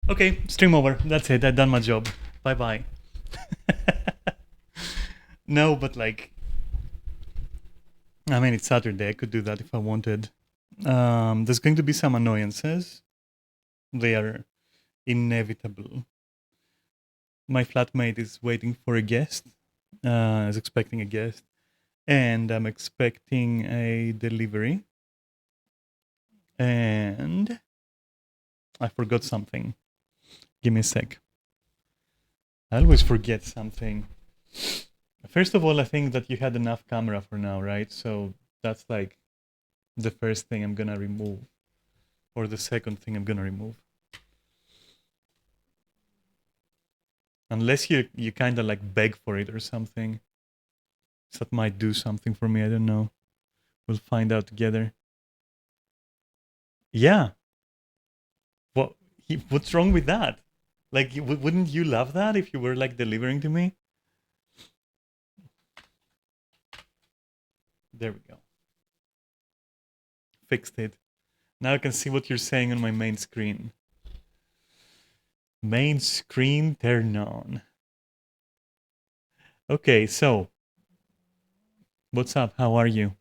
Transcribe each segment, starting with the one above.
Okay, stream over. That's it. I've done my job. Bye bye. No, but like, I mean, it's Saturday. I could do that if I wanted. There's going to be some annoyances. They are inevitable. My flatmate is waiting for a guest. Is expecting a guest, and I'm expecting a delivery. And I forgot something. Give me a sec. I always forget something. First of all, I think that you had enough camera for now, right? So that's like the first thing I'm gonna remove, or the second thing I'm gonna remove. Unless you kind of like beg for it or something. That might do something for me. I don't know. We'll find out together. Yeah. What? What's wrong with that? Like, wouldn't you love that if you were like delivering to me? There we go. Fixed it. Now I can see what you're saying on my main screen. Main screen turn on. Okay, so what's up? How are you?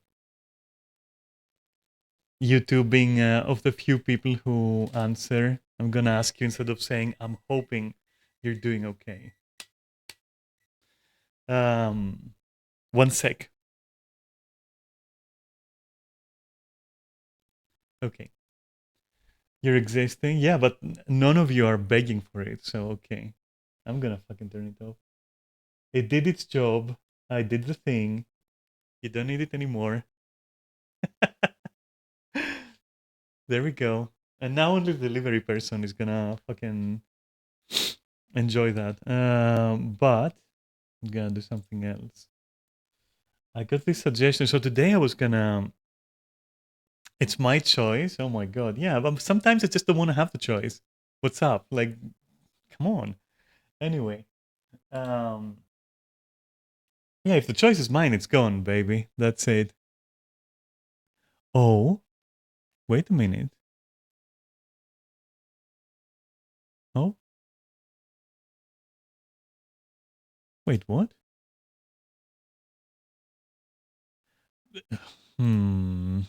You two being of the few people who answer, I'm gonna ask you instead of saying I'm hoping you're doing okay. Um, one sec. Okay, you're existing, yeah, but none of you are begging for it, so okay. I'm gonna fucking turn it off. It did its job. I did the thing. You don't need it anymore. There we go. And now only the delivery person is gonna fucking enjoy that. But I'm gonna do something else. I got this suggestion. So today I was gonna. It's my choice. Oh my god, yeah. But sometimes I just don't want to have the choice. What's up? Like, come on. Anyway, um, yeah. If the choice is mine, it's gone, baby. That's it. Oh, wait a minute. Oh, wait, what? Hmm.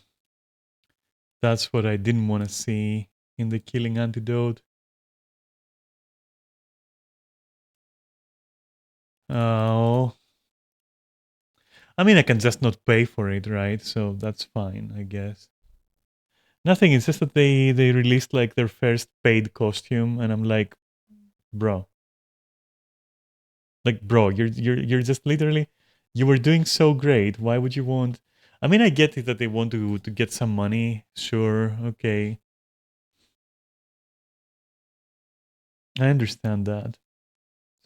That's what I didn't want to see in the killing antidote. Oh. I mean, I can just not pay for it, right? So that's fine, I guess. Nothing. It's just that they released like their first paid costume, and I'm like, bro, bro, you're just literally, you were doing so great. Why would you want? I mean, I get it that they want to get some money. Sure, okay, I understand that.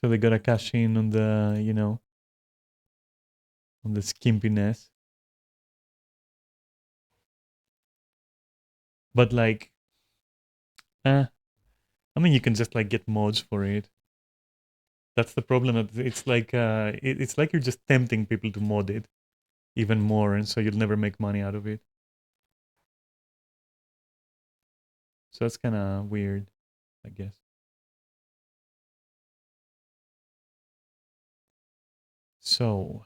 So they gotta cash in on the on the skimpiness. But like, eh, I mean, you can just like get mods for it. That's the problem. It's like it's like you're just tempting people to mod it even more, and so you'll never make money out of it. So that's kind of weird, I guess. So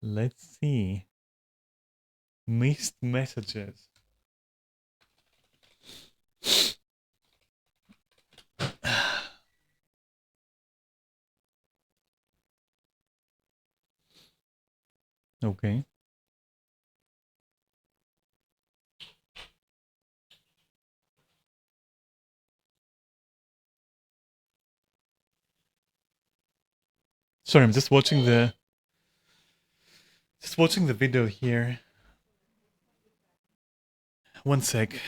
let's see. Missed messages. Okay. Sorry, I'm just watching the video here. One sec.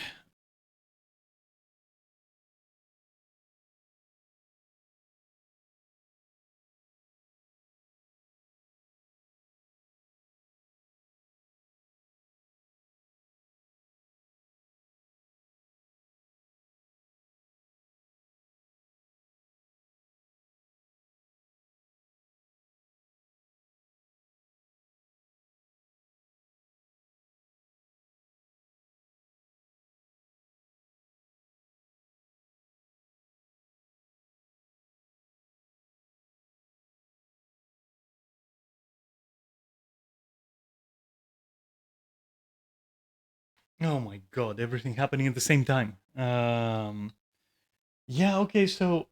Oh my god, everything happening at the same time. Yeah, okay, so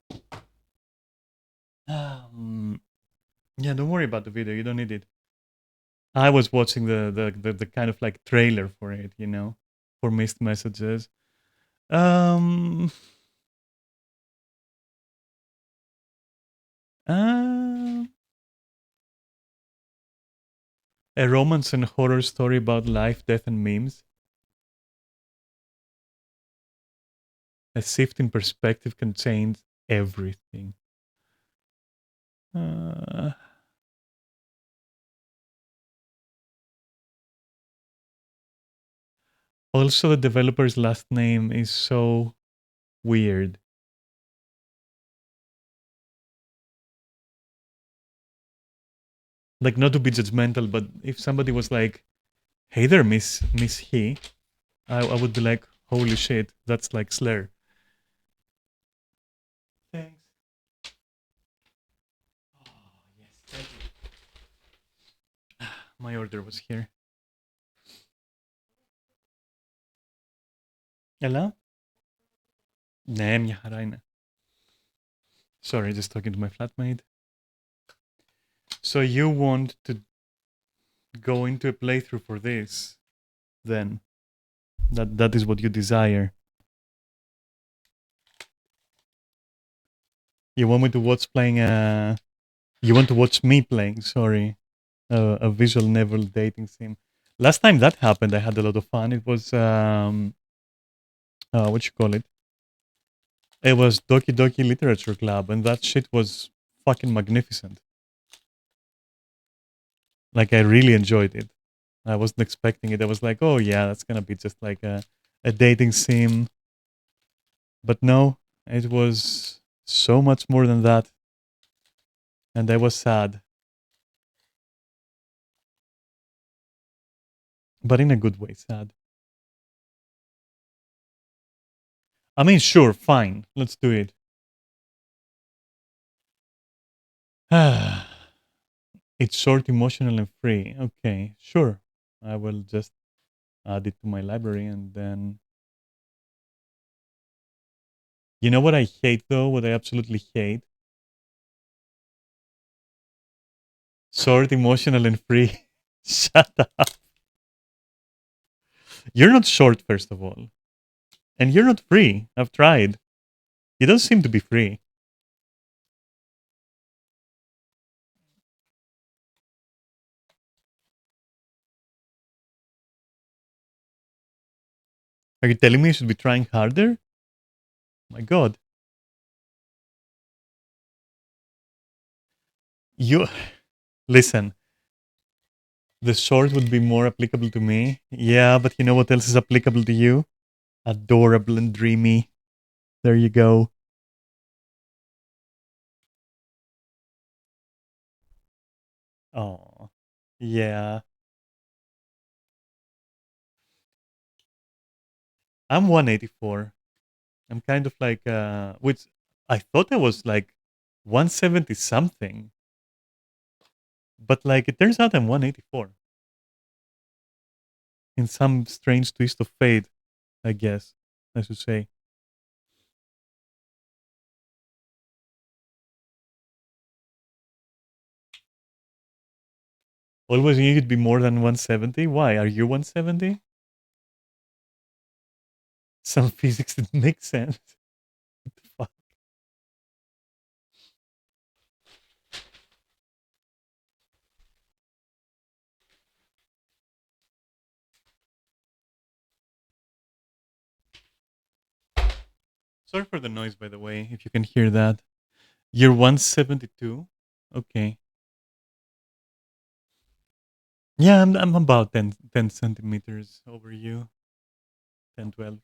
um yeah, don't worry about the video, you don't need it. I was watching the kind of like trailer for it, for missed messages. Um uh, a romance and horror story about life, death, and memes. A shift in perspective can change everything. Uh, Also, the developer's last name is so weird. Like, not to be judgmental, but if somebody was like, "Hey there, Miss He," I would be like, "Holy shit, that's like slur." Thanks. Oh, yes, thank you. My order was here. Hello? Ναι, μια χαρά είναι. Sorry, just talking to my flatmate. So you want to go into a playthrough for this, then? That is what you desire. You want me to watch playing you want to watch me playing, sorry, a visual novel dating sim. Last time that happened, I had a lot of fun. It was what you call it? It was Doki Doki Literature Club, and that shit was fucking magnificent. Like I really enjoyed it. I wasn't expecting it. I was like, oh yeah, that's gonna be just like a dating sim. But no, it was so much more than that. And I was sad. But in a good way, sad. I mean, sure, fine. Let's do it. It's short, emotional, and free. Okay, sure. I will just add it to my library and then. You know what I hate though? What I absolutely hate? Short, emotional, and free. Shut up. You're not short, first of all. And you're not free. I've tried. You don't seem to be free. Are you telling me I should be trying harder? My god. You. Listen, the short would be more applicable to me. Yeah, but you know what else is applicable to you? Adorable and dreamy. There you go. Oh, yeah. I'm 184. I'm kind of like, which I thought I was like 170 something, but like it turns out I'm 184 in some strange twist of fate, I guess I should say. Always knew you'd be more than 170. Why? Are you 170? Some physics that makes sense. What the fuck? Sorry for the noise, by the way, if you can hear that. You're 172? Okay. Yeah, I'm about 10 centimeters over you. 10, 12.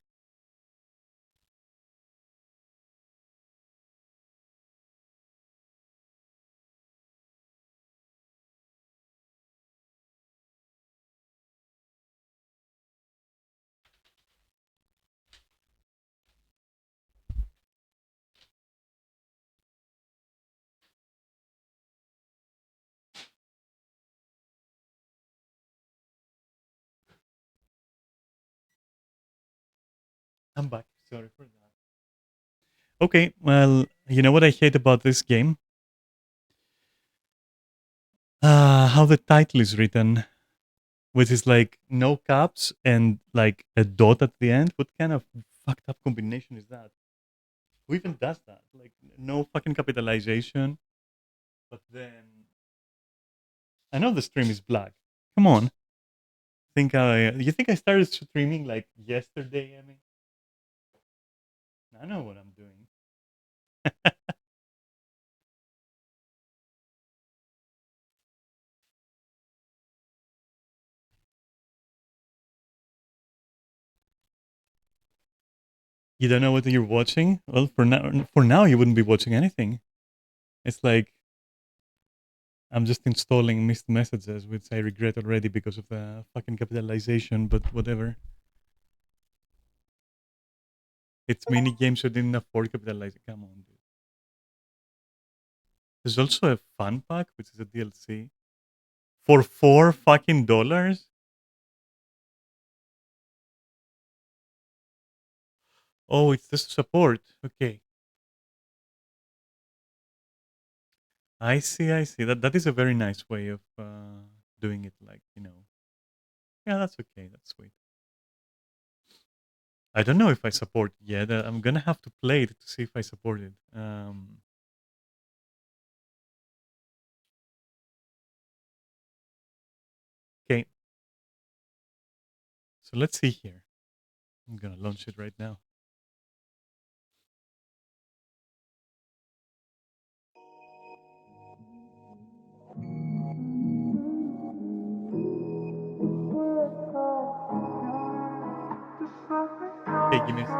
I'm back. Sorry for that. Okay, well, you know what I hate about this game? How the title is written, which is like no caps and like a dot at the end. What kind of fucked up combination is that? Who even does that? Like no fucking capitalization, but then I know the stream is black. Come on, you think I started streaming like yesterday, Emmy? I know what I'm doing. You don't know what you're watching? Well, for now, you wouldn't be watching anything. It's like I'm just installing missed messages, which I regret already because of the fucking capitalization. But whatever. It's mini games, so I didn't afford capitalizing. Come on, dude. There's also a fun pack, which is a DLC for $4 fucking. Oh, it's just support. Okay, I see. I see. That is a very nice way of doing it. Like yeah, that's okay. That's sweet. I don't know if I support yet. I'm gonna have to play it to see if I support it. Okay, so let's see here. I'm gonna launch it right now. Okay, give me a sec.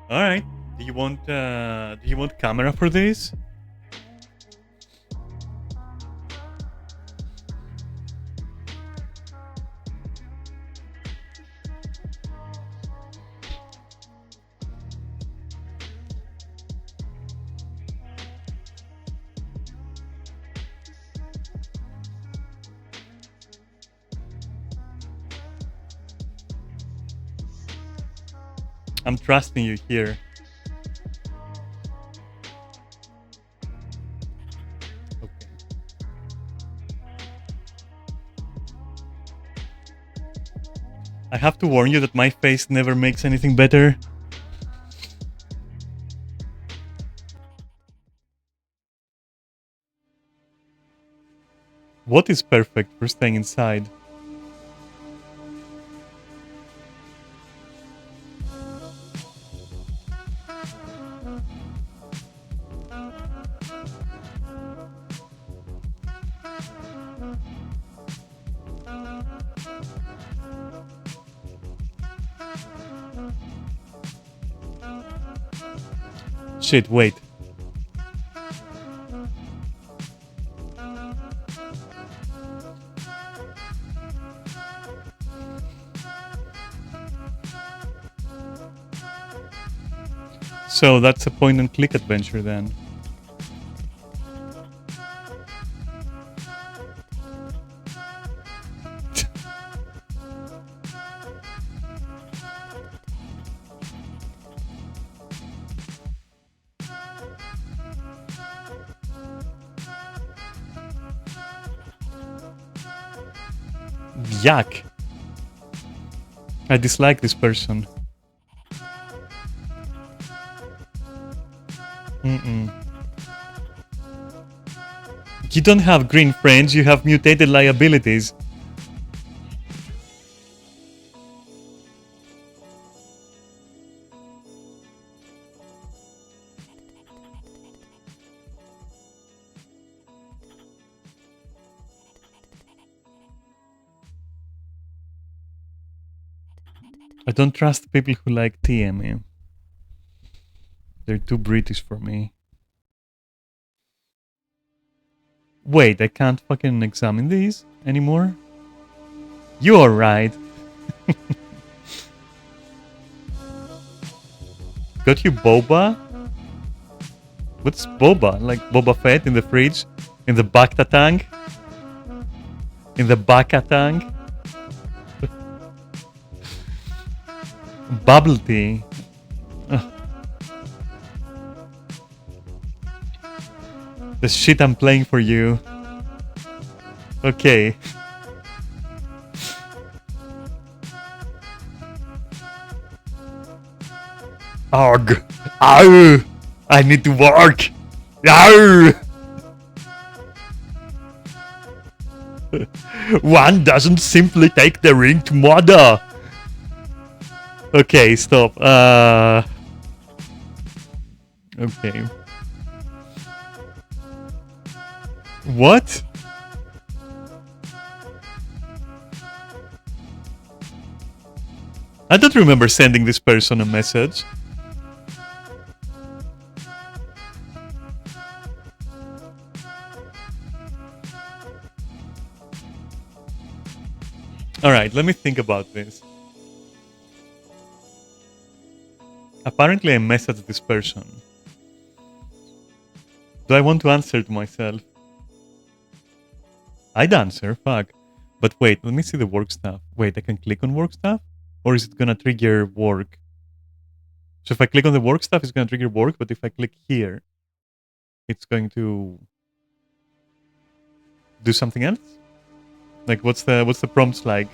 All right. Do you want camera for this? I'm trusting you here. Okay. I have to warn you that my face never makes anything better. What is perfect for staying inside? Shit, wait. So that's a point and click adventure then. Yuck. I dislike this person. Mm-mm. You don't have green friends, you have mutated liabilities. I don't trust people who like TME. They're too British for me. Wait, I can't fucking examine these anymore? You are right. Got you boba? What's boba? Like Boba Fett in the fridge? In the Bacta tank? In the Bacta tank? Bubble tea. Ugh. The shit I'm playing for you. Okay. Arg. Ow. I need to work. Ow. One doesn't simply take the ring to mother. Okay, stop. Okay. What? I don't remember sending this person a message. Alright, let me think about this. Apparently I messaged this person. Do I want to answer to myself? I'd answer, fuck. But wait, let me see the work stuff. Wait, I can click on work stuff? Or is it gonna trigger work? So if I click on the work stuff, it's gonna trigger work, but if I click here, it's going to do something else? Like what's the prompts like?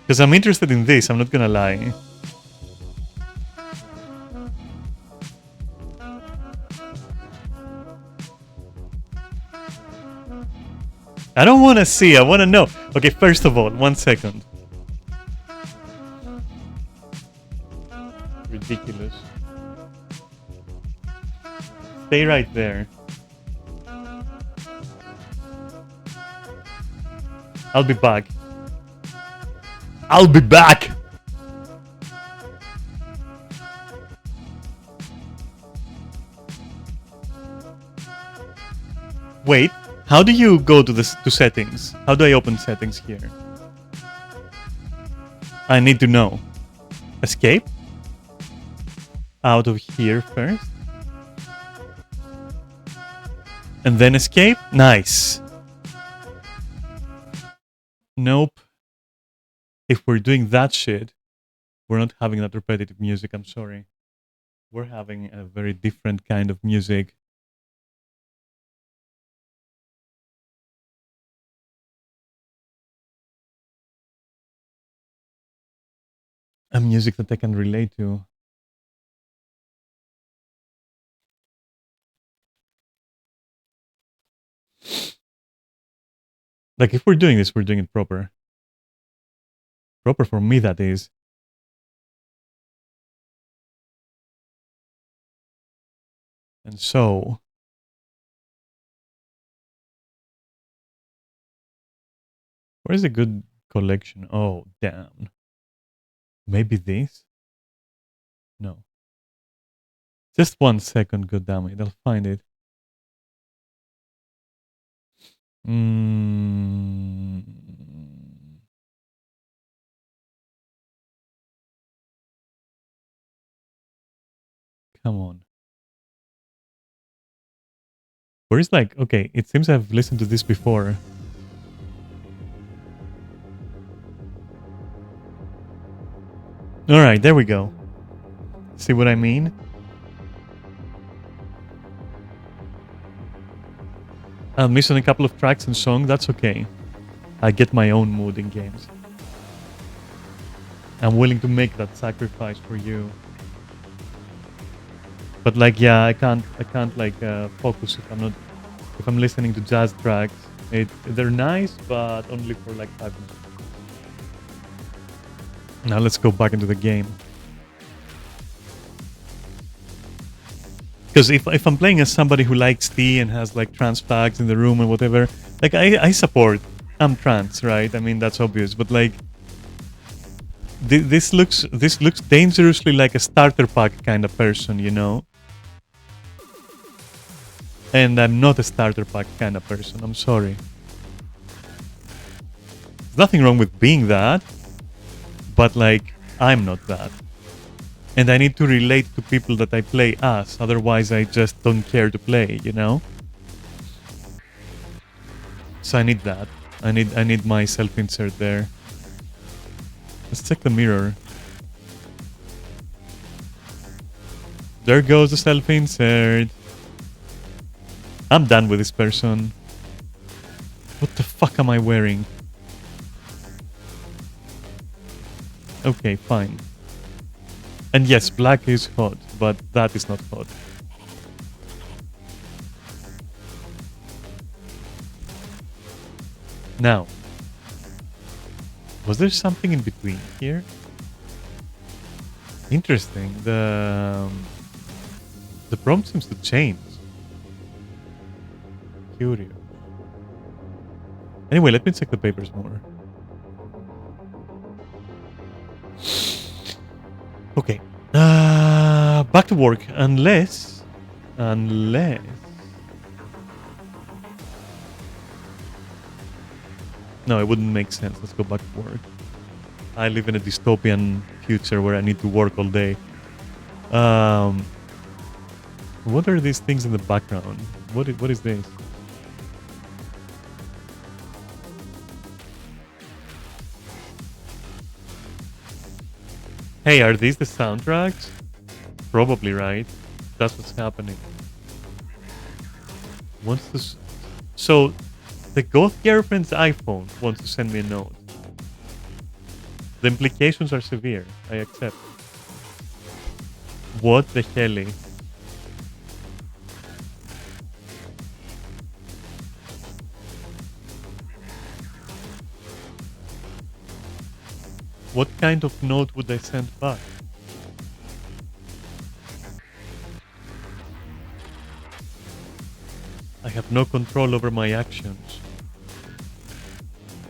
Because I'm interested in this, I'm not gonna lie. I don't want to see, I want to know. Okay, first of all, 1 second. Ridiculous. Stay right there. I'll be back. I'll be back! Wait. How do you go to settings? How do I open settings here? I need to know. Escape? Out of here first? And then escape? Nice. Nope. If we're doing that shit, we're not having that repetitive music, I'm sorry. We're having a very different kind of music. A music that I can relate to. Like, if we're doing this, we're doing it proper. Proper for me, that is. And so... where's a good collection? Oh, damn. Maybe this? No. Just 1 second, goddammit. I'll find it. Come on. Where's like... okay, it seems I've listened to this before. Alright, there we go. See what I mean? I'll miss on a couple of tracks and songs, that's okay. I get my own mood in games. I'm willing to make that sacrifice for you. But like, yeah, I can't like focus if I'm listening to jazz tracks. They're nice, but only for like 5 minutes. Now let's go back into the game. Because if I'm playing as somebody who likes tea and has like trance flags in the room and whatever, like I support. I'm trans, right? I mean that's obvious, but like this looks dangerously like a starter pack kind of person, you know? And I'm not a starter pack kind of person. I'm sorry. There's nothing wrong with being that, but like, I'm not that. And I need to relate to people that I play as, otherwise I just don't care to play, you know? So I need that. I need my self-insert there. Let's check the mirror. There goes the self-insert. I'm done with this person. What the fuck am I wearing? Okay, fine. And yes, black is hot, but that is not hot. Now, was there something in between here? Interesting. The prompt seems to change. Curious. Anyway, let me check the papers more. Okay. Back to work. Unless... No, it wouldn't make sense. Let's go back to work. I live in a dystopian future where I need to work all day. What are these things in the background? What is this? Hey, are these the soundtracks? Probably, right? That's what's happening. Wants to... So, the goth girlfriend's iPhone wants to send me a note. The implications are severe. I accept. What the hell? What kind of note would I send back? I have no control over my actions.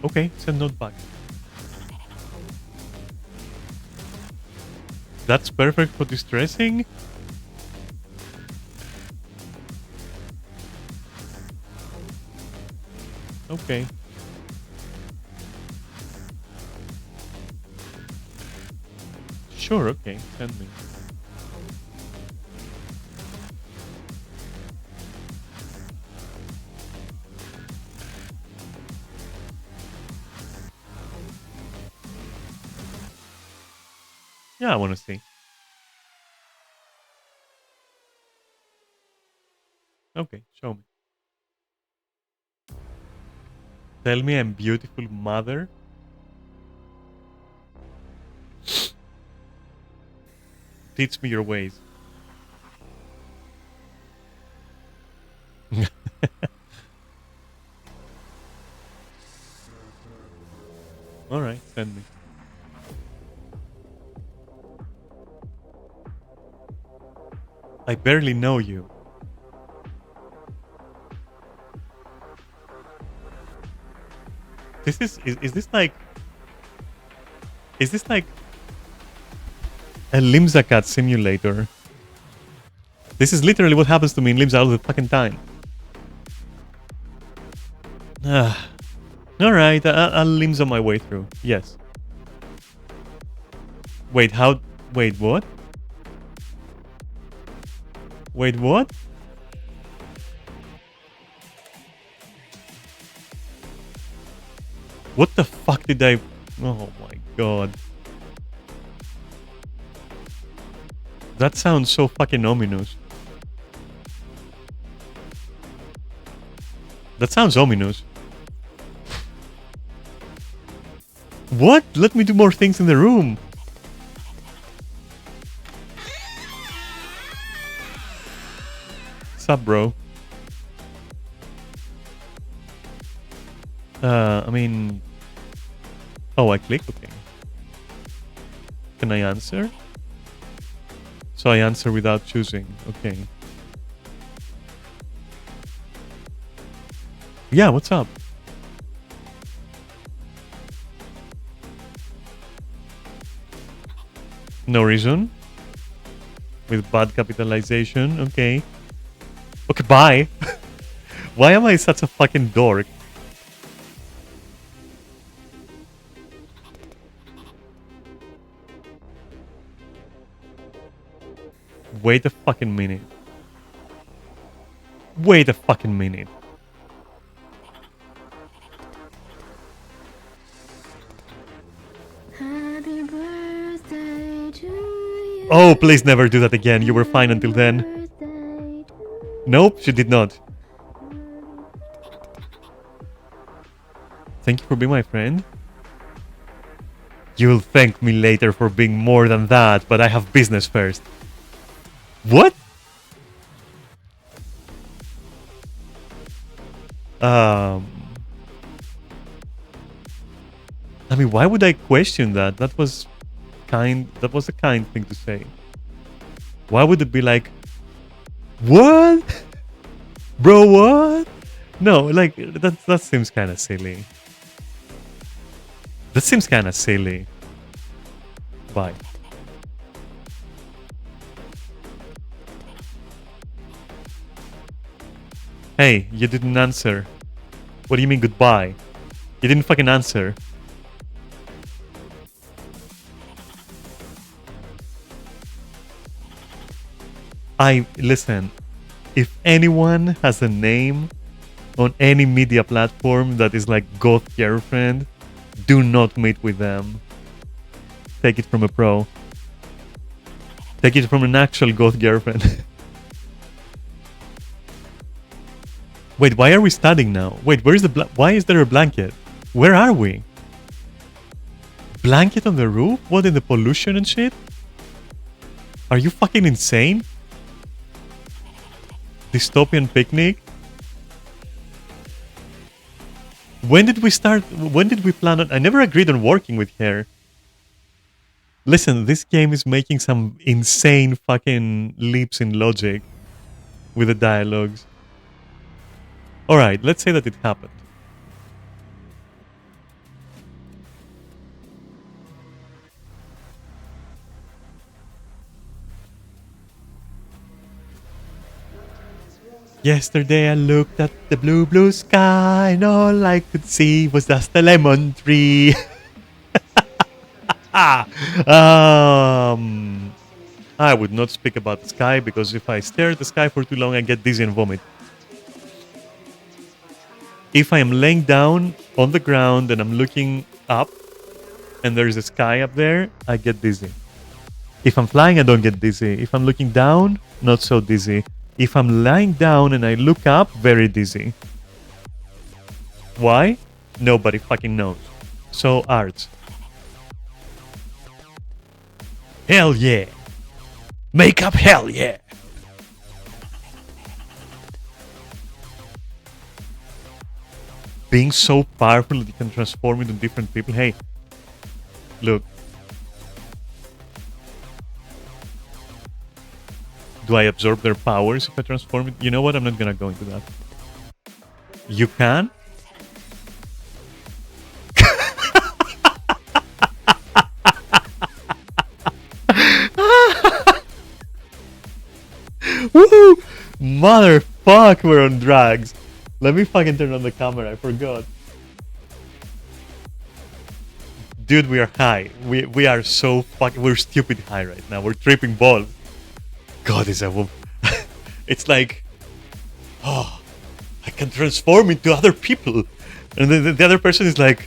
Okay, send note back. That's perfect for distressing? Okay. Sure, okay, send me. Yeah, I want to see. Okay, show me. Tell me I'm beautiful, mother. Teach me your ways. Alright, send me. I barely know you. This is this like... Is this like... a Limzakat simulator? This is literally what happens to me in Limza all the fucking time. Alright, I'll Limza my way through. Yes. Wait, how... Wait, what? Wait, what? What the fuck did I... Oh my god. That sounds so fucking ominous. That sounds ominous. What? Let me do more things in the room. Sup, bro? I mean... Oh, I click? Okay. Can I answer? So I answer without choosing. Okay. Yeah, what's up? No reason? With bad capitalization? Okay. Fuck, bye. Why am I such a fucking dork? Wait a fucking minute. Wait a fucking minute. Happy birthday to you. Oh, please never do that again. You were fine until then. Nope, she did not. Thank you for being my friend. You'll thank me later for being more than that, but I have business first. What? I mean, why would I question that? That was a kind thing to say. Why would it be like, what? Bro, what? No, like, that seems kind of silly. That seems kind of silly. Bye. Hey, you didn't answer. What do you mean goodbye? You didn't fucking answer. Listen, if anyone has a name on any media platform that is like goth girlfriend, do not meet with them. Take it from a pro. Take it from an actual goth girlfriend. Wait, why are we standing now? Wait, where's the why is there a blanket? Where are we? Blanket on the roof? What, in the pollution and shit? Are you fucking insane? Dystopian picnic? When did we start? When did we plan on? I never agreed on working with her. Listen, this game is making some insane fucking leaps in logic with the dialogues. Alright, let's say that it happened. Yesterday I looked at the blue, blue sky and all I could see was just a lemon tree. I would not speak about the sky because if I stare at the sky for too long I get dizzy and vomit. If I am laying down on the ground and I'm looking up and there is a sky up there, I get dizzy. If I'm flying, I don't get dizzy. If I'm looking down, not so dizzy. If I'm lying down and I look up, very dizzy. Why? Nobody fucking knows. So, arts. Hell yeah! Makeup, hell yeah! Being so powerful that you can transform into different people. Hey, look. Do I absorb their powers if I transform it? You know what? I'm not gonna go into that. You can? Woo! Motherfuck, we're on drugs. Let me fucking turn on the camera, I forgot. Dude, we are high. We are so fucking... We're stupid high right now. We're tripping balls. God, is a woman. It's like... Oh, I can transform into other people. And then the other person is like...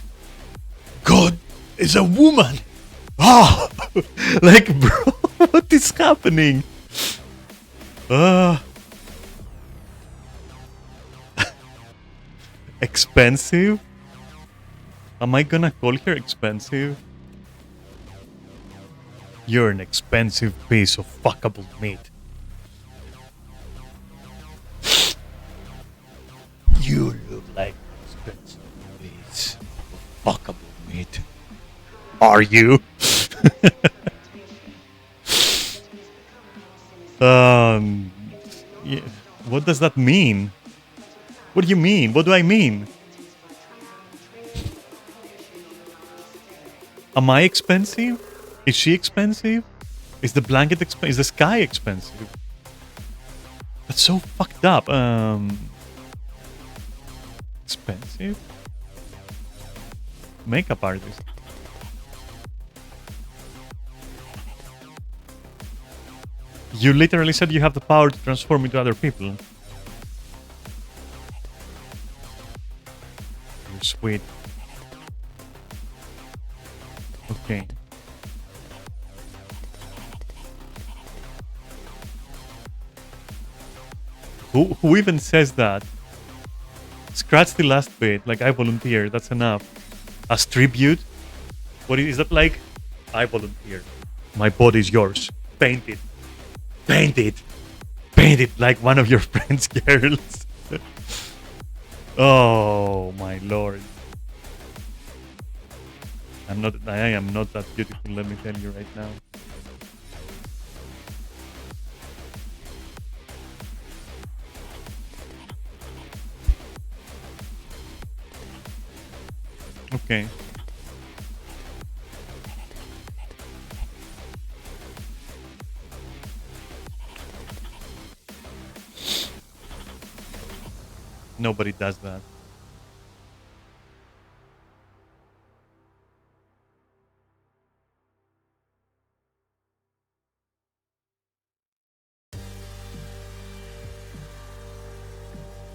God is a woman. Oh! Like, bro, what is happening? Expensive? Am I gonna call her expensive? You're an expensive piece of fuckable meat. You look like an expensive piece of fuckable meat. Are you? Yeah. What does that mean? What do you mean? What do I mean? Am I expensive? Is she expensive? Is the blanket expensive? Is the sky expensive? That's so fucked up. Expensive? Makeup artist. You literally said you have the power to transform into other people. You're sweet. Okay. Who even says that? Scratch the last bit. Like, I volunteer. That's enough. As tribute? What is that like? I volunteer. My body's yours. Paint it. Paint it. Paint it like one of your friend's girls. Oh my lord. I am not that beautiful, let me tell you right now. Okay. Nobody does that.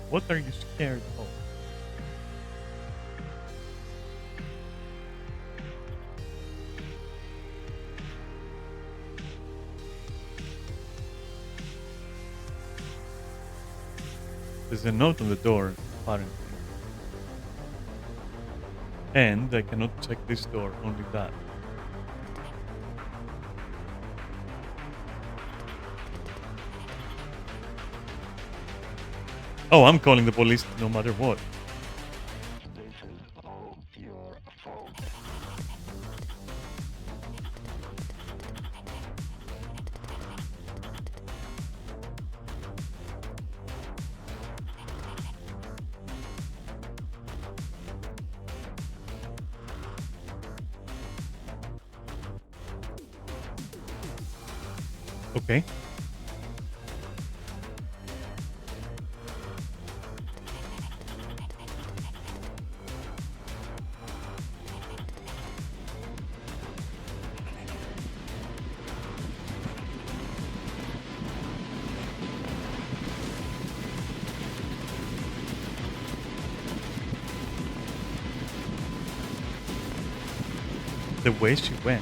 What are you scared of? There's a note on the door, apparently. And I cannot check this door, only that. Oh, I'm calling the police no matter what. Okay. The way she went.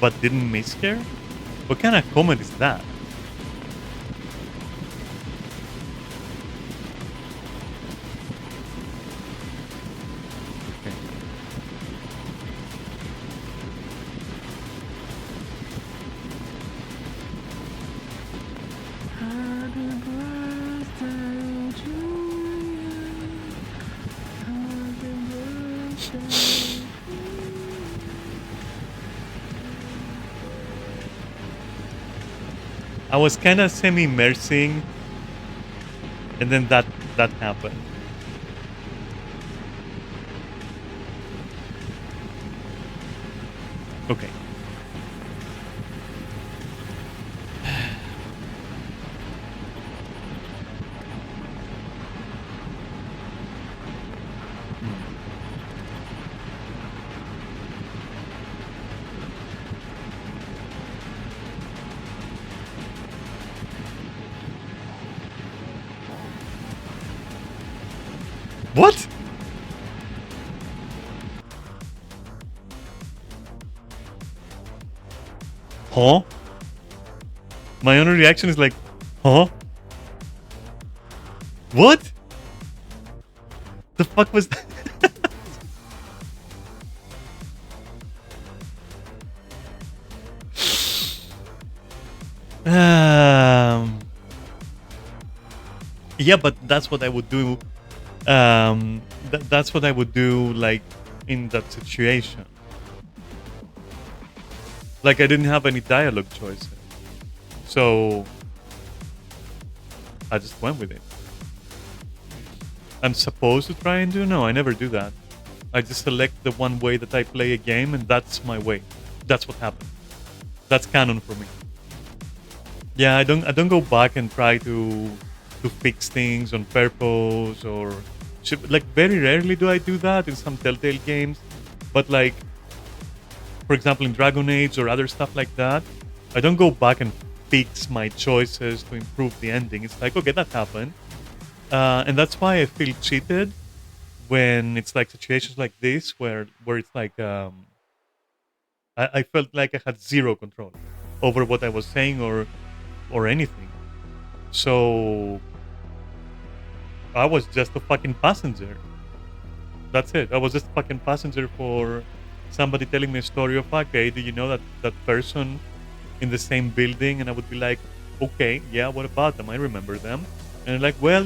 But didn't miss her? What kind of comment is that? Okay. Happy birthday to you. Happy birthday. I was kind of semi-immersing, and then that happened. Okay. What? Huh? My only reaction is like, huh? What? The fuck was that? Yeah, but that's what I would do. That's what I would do, like, in that situation. Like, I didn't have any dialogue choices. So, I just went with it. I'm supposed to try and do? No, I never do that. I just select the one way that I play a game, and that's my way. That's what happened. That's canon for me. Yeah, I don't go back and try to fix things on purpose or like very rarely do I do that in some Telltale games. But like for example in Dragon Age or other stuff like that, I don't go back and fix my choices to improve the ending. It's like okay, that happened, and that's why I feel cheated when it's like situations like this where it's like I felt like I had zero control over what I was saying or anything. So I was just a fucking passenger. That's it. I was just a fucking passenger for somebody telling me a story of okay, do you know that person in the same building? And I would be like, okay, yeah, what about them? I remember them. And they're like, well,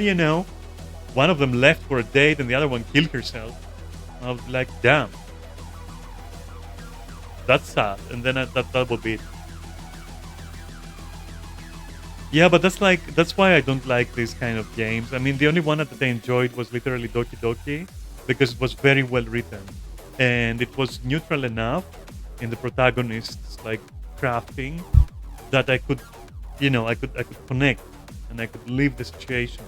one of them left for a date and the other one killed herself. I was like, damn, that's sad. And then that would be it. Yeah, but that's why I don't like these kind of games. I mean, the only one that I enjoyed was literally Doki Doki because it was very well written and it was neutral enough in the protagonist's like crafting that I could, I could connect and I could live the situation,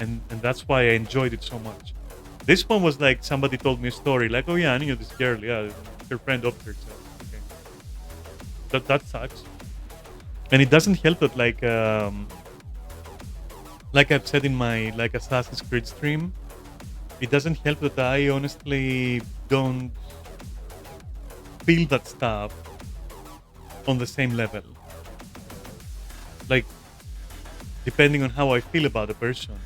and that's why I enjoyed it so much. This one was like somebody told me a story, like, oh yeah, I knew this girl, yeah, her friend offed herself. Okay, that sucks, and it doesn't help that like I've said in my like Assassin's Creed stream, it doesn't help that I honestly don't feel that stuff on the same level. Like depending on how I feel about a person,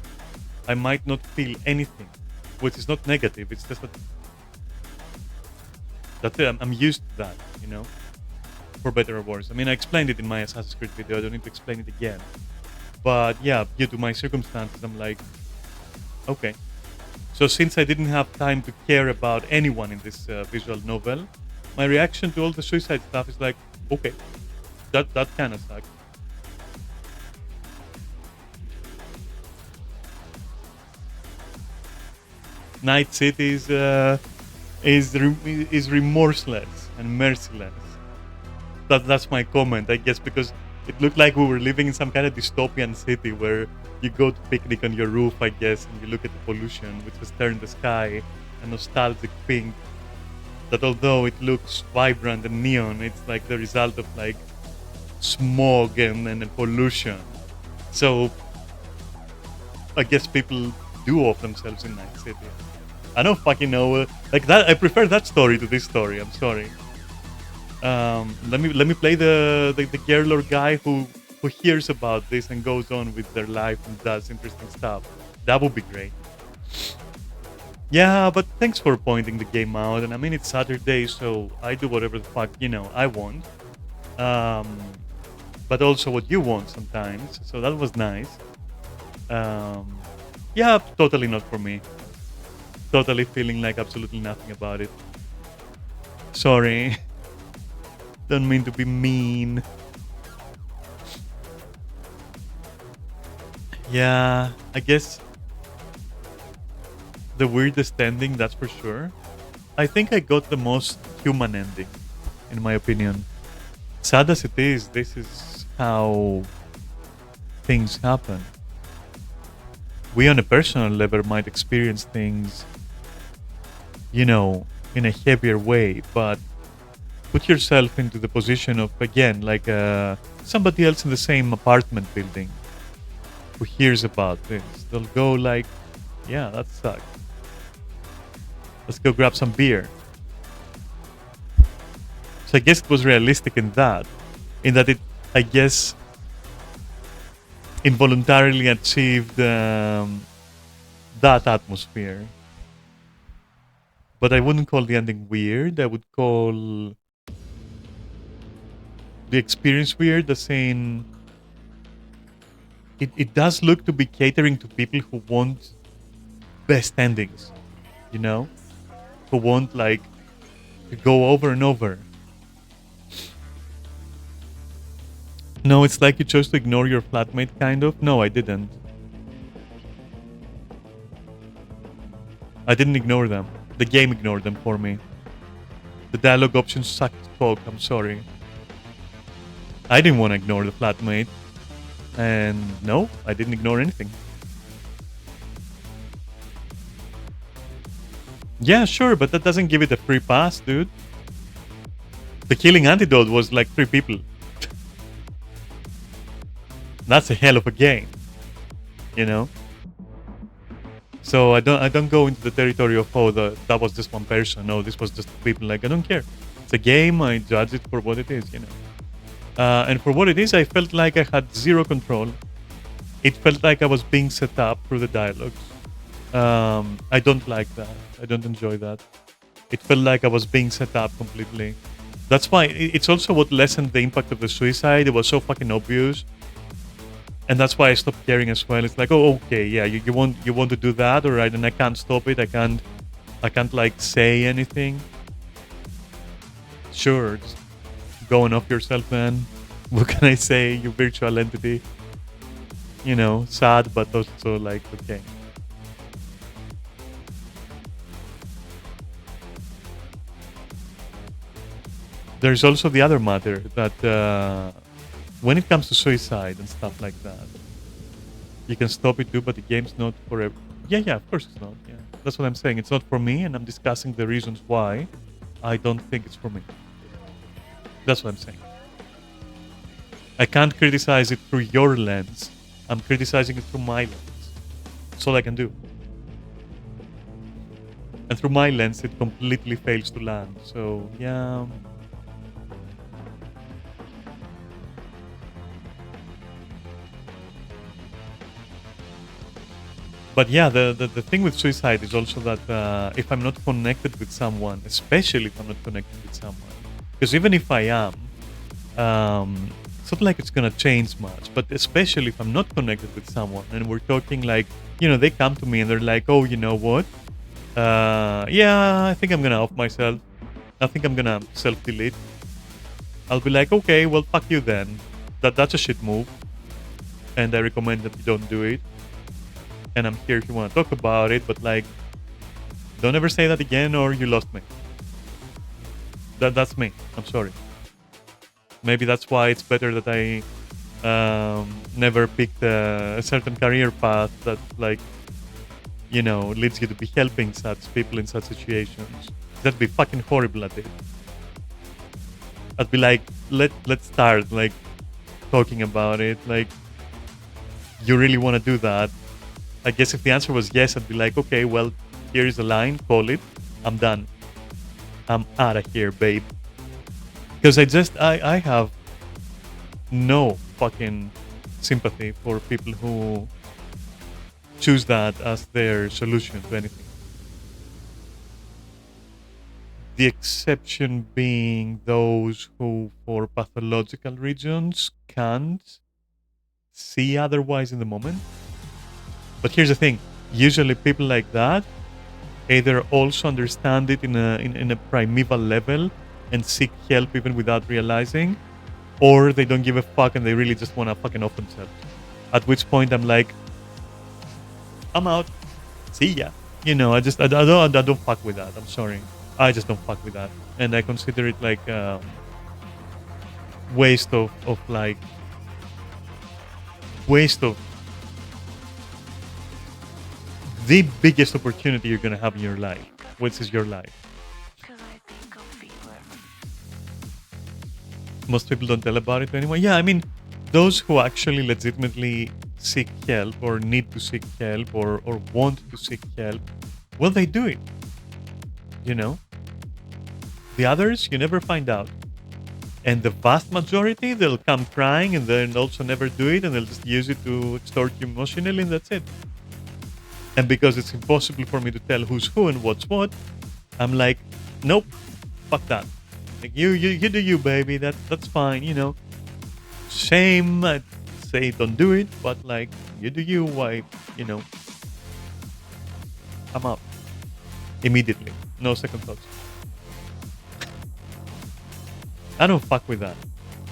I might not feel anything, which is not negative. It's just that I'm used to that, for better or worse. I mean, I explained it in my Assassin's Creed video. I don't need to explain it again. But yeah, due to my circumstances, I'm like, okay. So since I didn't have time to care about anyone in this visual novel, my reaction to all the suicide stuff is like, okay, that kind of sucks. Night City is remorseless and merciless. That's my comment, I guess, because it looked like we were living in some kind of dystopian city where you go to picnic on your roof, I guess, and you look at the pollution, which has turned the sky a nostalgic pink. That although it looks vibrant and neon, it's like the result of like smog and pollution. So I guess people do off themselves in Night City. I don't fucking know. Like that, I prefer that story to this story. I'm sorry. Let me play the girl or guy who hears about this and goes on with their life and does interesting stuff. That would be great. Yeah, but thanks for pointing the game out. And I mean, it's Saturday, so I do whatever the fuck I want. Um, but also what you want sometimes. So that was nice. Um, yeah, totally not for me. Totally feeling like absolutely nothing about it. Sorry. Don't mean to be mean. Yeah, I guess the weirdest ending, that's for sure. I think I got the most human ending, in my opinion. Sad as it is, this is how things happen. We, on a personal level, might experience things, in a heavier way, but put yourself into the position of, again, like somebody else in the same apartment building who hears about this. They'll go like, yeah, that sucks. Let's go grab some beer. So I guess it was realistic in that it, I guess, involuntarily achieved that atmosphere. But I wouldn't call the ending weird. I would call the experience weird, as in it does look to be catering to people who want best endings, you know? Who want like to go over and over. No, it's like you chose to ignore your flatmate, kind of. No, I didn't. I didn't ignore them. The game ignored them for me. The dialogue options sucked cock, I'm sorry. I didn't want to ignore the flatmate. And no, I didn't ignore anything. Yeah, sure, but that doesn't give it a free pass, dude. The killing antidote was like 3 people. That's a hell of a game, you know? So I don't go into the territory of that was just one person. No, this was just people. Like I don't care. It's a game. I judge it for what it is, you know. And for what it is, I felt like I had zero control. It felt like I was being set up through the dialogues. I don't like that. I don't enjoy that. It felt like I was being set up completely. That's why it's also what lessened the impact of the suicide. It was so fucking obvious, and that's why I stopped caring as well. It's like, oh, okay, yeah, you want to do that, all right, and I can't stop it. I can't like say anything. Sure, just going off yourself, man. What can I say? You virtual entity. You know, sad, but also like okay. There's also the other matter that when it comes to suicide and stuff like that, you can stop it too, but the game's not forever. Yeah, of course it's not. Yeah, that's what I'm saying. It's not for me, and I'm discussing the reasons why I don't think it's for me. That's what I'm saying. I can't criticize it through your lens. I'm criticizing it through my lens. That's all I can do. And through my lens, it completely fails to land. So, yeah. But yeah, the thing with suicide is also that if I'm not connected with someone, especially if I'm not connected with someone, because even if I am, it's not like it's gonna change much. But especially if I'm not connected with someone and we're talking like, they come to me and they're like, oh, you know what? Yeah, I think I'm gonna off myself. I think I'm gonna self-delete. I'll be like, okay, well, fuck you then. That's a shit move, and I recommend that you don't do it. And I'm here if you want to talk about it, but like, don't ever say that again, or you lost me. That's me. I'm sorry. Maybe that's why it's better that I never picked a certain career path that like leads you to be helping such people in such situations. That'd be fucking horrible at it. I'd be like, let's start like talking about it. Like, you really want to do that? I guess if the answer was yes, I'd be like, okay, well, here is a line, call it. I'm done. I'm out of here, babe. Because I have no fucking sympathy for people who choose that as their solution to anything. The exception being those who, for pathological reasons, can't see otherwise in the moment. But here's the thing: usually, people like that either also understand it in a primeval level and seek help even without realizing, or they don't give a fuck and they really just want to fucking off themselves. At which point, I'm like, I'm out. See ya. I don't fuck with that. I'm sorry. I just don't fuck with that, and I consider it like waste of like waste of the biggest opportunity you're gonna have in your life, which is your life. Most people don't tell about it anymore. Yeah, I mean, those who actually legitimately seek help or need to seek help or want to seek help, well, they do it. The others, you never find out. And the vast majority, they'll come crying and then also never do it, and they'll just use it to extort you emotionally, and that's it. And because it's impossible for me to tell who's who and what's what, I'm like, nope, fuck that. Like you do you, baby. That's fine. Shame. I'd say don't do it, but like you do you. Why? I'm out immediately. No second thoughts. I don't fuck with that.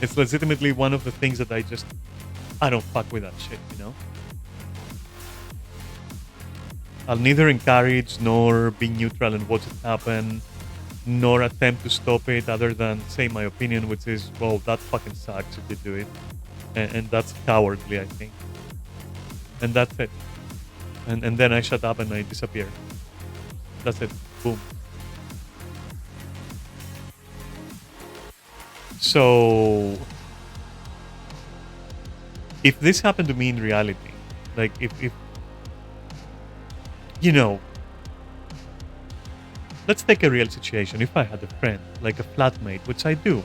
It's legitimately one of the things that I don't fuck with that shit. I'll neither encourage nor be neutral and watch it happen, nor attempt to stop it other than say my opinion, which is, well, that fucking sucks if you do it. and that's cowardly, I think. And that's it. And then I shut up and I disappear. That's it. Boom. So if this happened to me in reality, like if you know, let's take a real situation. If I had a friend, like a flatmate, which I do,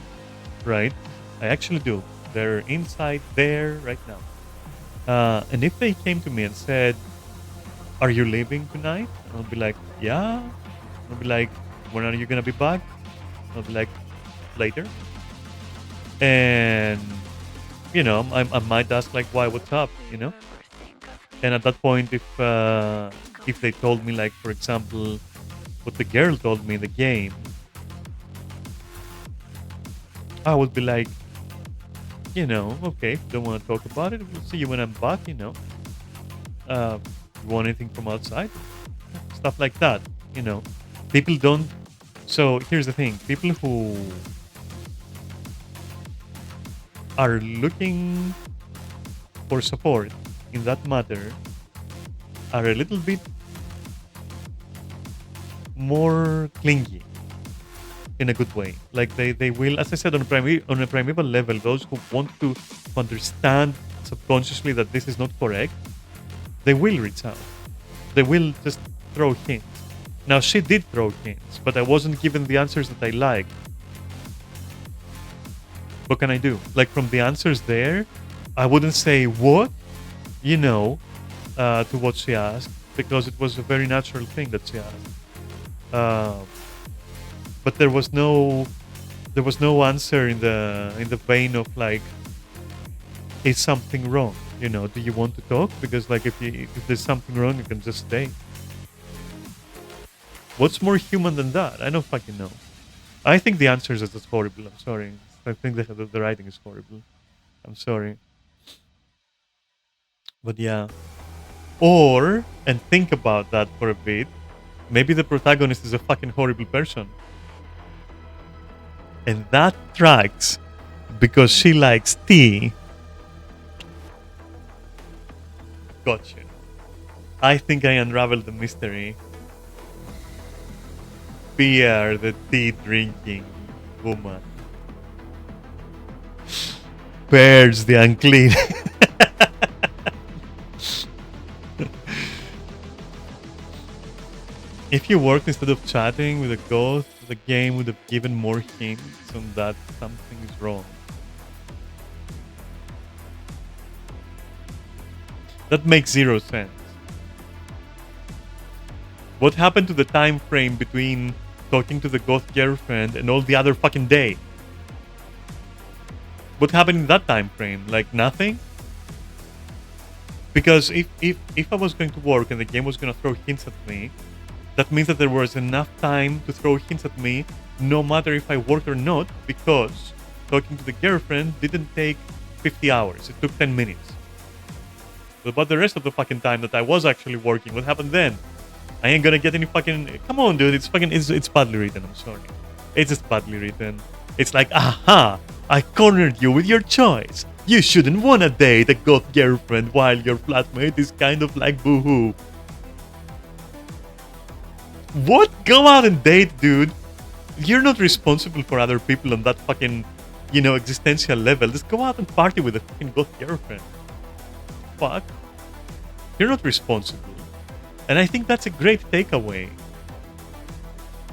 right? I actually do. They're inside there right now. And if they came to me and said, "Are you leaving tonight?" I'll be like, "Yeah." I'll be like, "When are you gonna be back?" I'll be like, "Later." And I might ask like, "Why? What's up?" And at that point, if they told me, like, for example, what the girl told me in the game, I would be like, "Okay, if you don't want to talk about it, we'll see you when I'm back." Uh, you want anything from outside? Stuff like that. You know, people don't. So here's the thing: people who are looking for support in that matter are a little bit more clingy in a good way. Like they will, as I said, on a primeval level, those who want to understand subconsciously that this is not correct, they will reach out. They will just throw hints. Now she did throw hints, but I wasn't given the answers that I liked. What can I do? Like from the answers there, I wouldn't say what, to what she asked, because it was a very natural thing that she asked. Uh, but there was no answer in the vein of like, is something wrong? Do you want to talk? Because like if there's something wrong, you can just stay. What's more human than that? I don't fucking know. I think the answers are just horrible. I'm sorry. I think the writing is horrible. I'm sorry. But yeah. Or, and think about that for a bit, maybe the protagonist is a fucking horrible person. And that tracks because she likes tea. Gotcha. I think I unraveled the mystery. Pierre, the tea drinking woman. Bears the unclean. If you worked instead of chatting with a ghost, the game would have given more hints on that something is wrong. That makes zero sense. What happened to the time frame between talking to the ghost girlfriend and all the other fucking day? What happened in that time frame? Like nothing? Because if I was going to work and the game was going to throw hints at me, that means that there was enough time to throw hints at me no matter if I worked or not, because talking to the girlfriend didn't take 50 hours. It took 10 minutes. But about the rest of the fucking time that I was actually working, what happened then? I ain't gonna get any fucking... Come on, dude. It's badly written. I'm sorry. It's just badly written. It's like, aha! I cornered you with your choice. You shouldn't wanna date a goth girlfriend while your flatmate is kind of like boohoo. What? Go out and date, dude. You're not responsible for other people on that fucking, existential level. Just go out and party with a fucking goth girlfriend. Fuck. You're not responsible. And I think that's a great takeaway.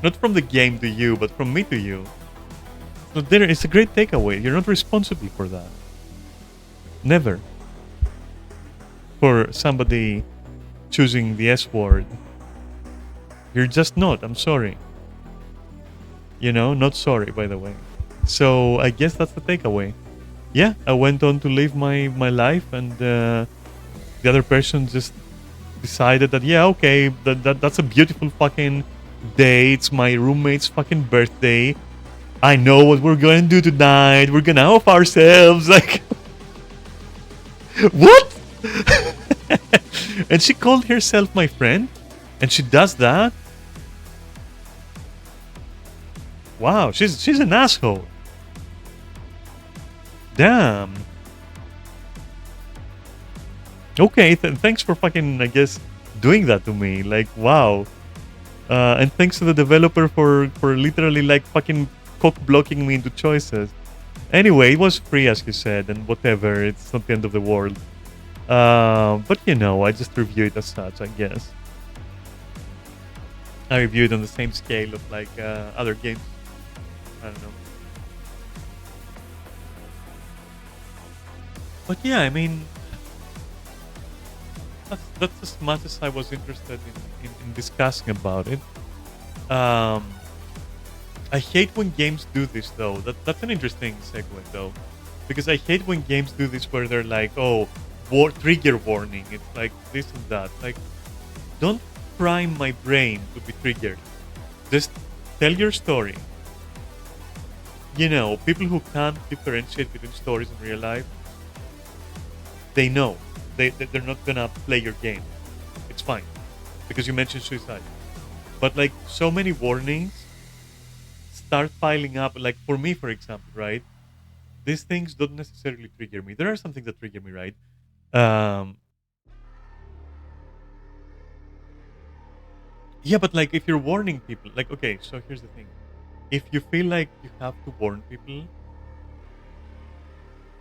Not from the game to you, but from me to you. So there, it's a great takeaway. You're not responsible for that. Never. For somebody choosing the S word. You're just not. I'm sorry. Not sorry, by the way. So I guess that's the takeaway. Yeah, I went on to live my life, and the other person just decided that, yeah, okay, that's a beautiful fucking day. It's my roommate's fucking birthday. I know what we're gonna do tonight. We're gonna off ourselves. Like, what? And she called herself my friend, and she does that. Wow, she's an asshole. Damn. Okay, thanks for fucking, I guess, doing that to me. Like, wow. And thanks to the developer for literally like fucking cock blocking me into choices. Anyway, it was free as you said, and whatever. It's not the end of the world. But you know, I just review it as such, I guess. I review it on the same scale of like other games. I don't know. But yeah, I mean, that's as much as I was interested in discussing about it. Um, I hate when games do this though. That's an interesting segue though, because I hate when games do this where they're like, "Oh, trigger warning." It's like this and that. Like, don't prime my brain to be triggered. Just tell your story. You know, people who can't differentiate between stories in real life, they know they're not gonna play your game. It's fine because you mentioned suicide, but like so many warnings start piling up. Like for me, for example, right? These things don't necessarily trigger me. There are some things that trigger me, right? Um, yeah, but like if you're warning people, like okay, so here's the thing: if you feel like you have to warn people,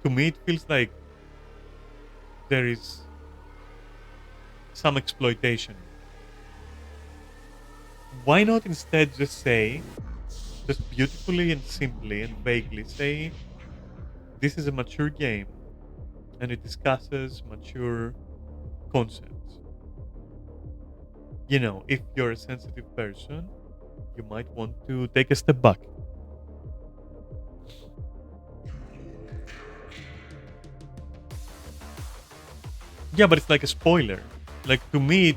to me it feels like there is some exploitation. Why not instead just say, just beautifully and simply and vaguely say, this is a mature game and it discusses mature concepts. You know, if you're a sensitive person, you might want to take a step back. Yeah, but it's like a spoiler. Like to me,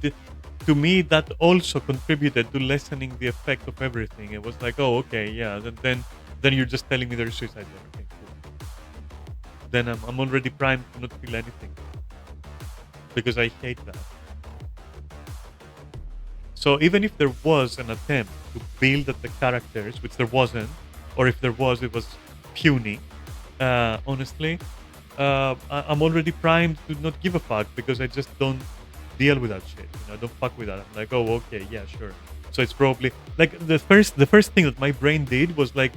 that also contributed to lessening the effect of everything. It was like, oh, okay, yeah. Then you're just telling me there's suicide there. Okay, cool. Then I'm already primed to not feel anything because I hate that. So even if there was an attempt to build up the characters, which there wasn't, or if there was, it was puny. Honestly, I'm already primed to not give a fuck because I just don't deal with that shit. You know, I don't fuck with that. I'm like, oh, okay, yeah, sure. So it's probably like the first thing that my brain did was like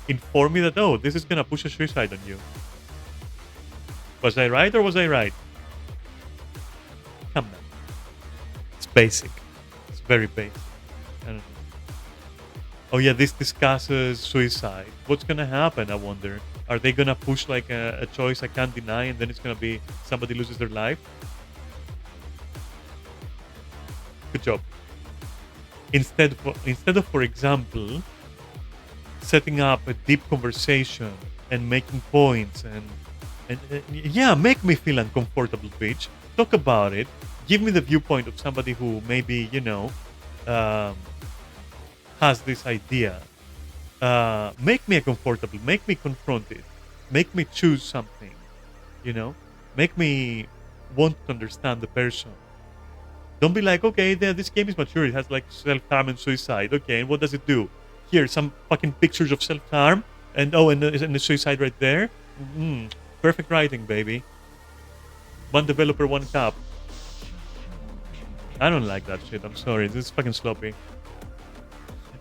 inform me that oh, this is gonna push a suicide on you. Was I right or was I right? Come on, it's basic. It's very basic. I don't know. Oh yeah, this discusses suicide. What's gonna happen? I wonder. Are they gonna push like a choice I can't deny, and then it's gonna be somebody loses their life? Good job. Instead of, for example, setting up a deep conversation and making points and yeah, make me feel uncomfortable, bitch. Talk about it. Give me the viewpoint of somebody who maybe um, has this idea. Make me uncomfortable. Make me confront it. Make me choose something. You know, make me want to understand the person. Don't be like, okay, this game is mature. It has like self harm and suicide. Okay, and what does it do? Here, some fucking pictures of self harm, and oh, and the suicide right there. Mm, perfect writing, baby. One developer, one cup. I don't like that shit. I'm sorry. This is fucking sloppy.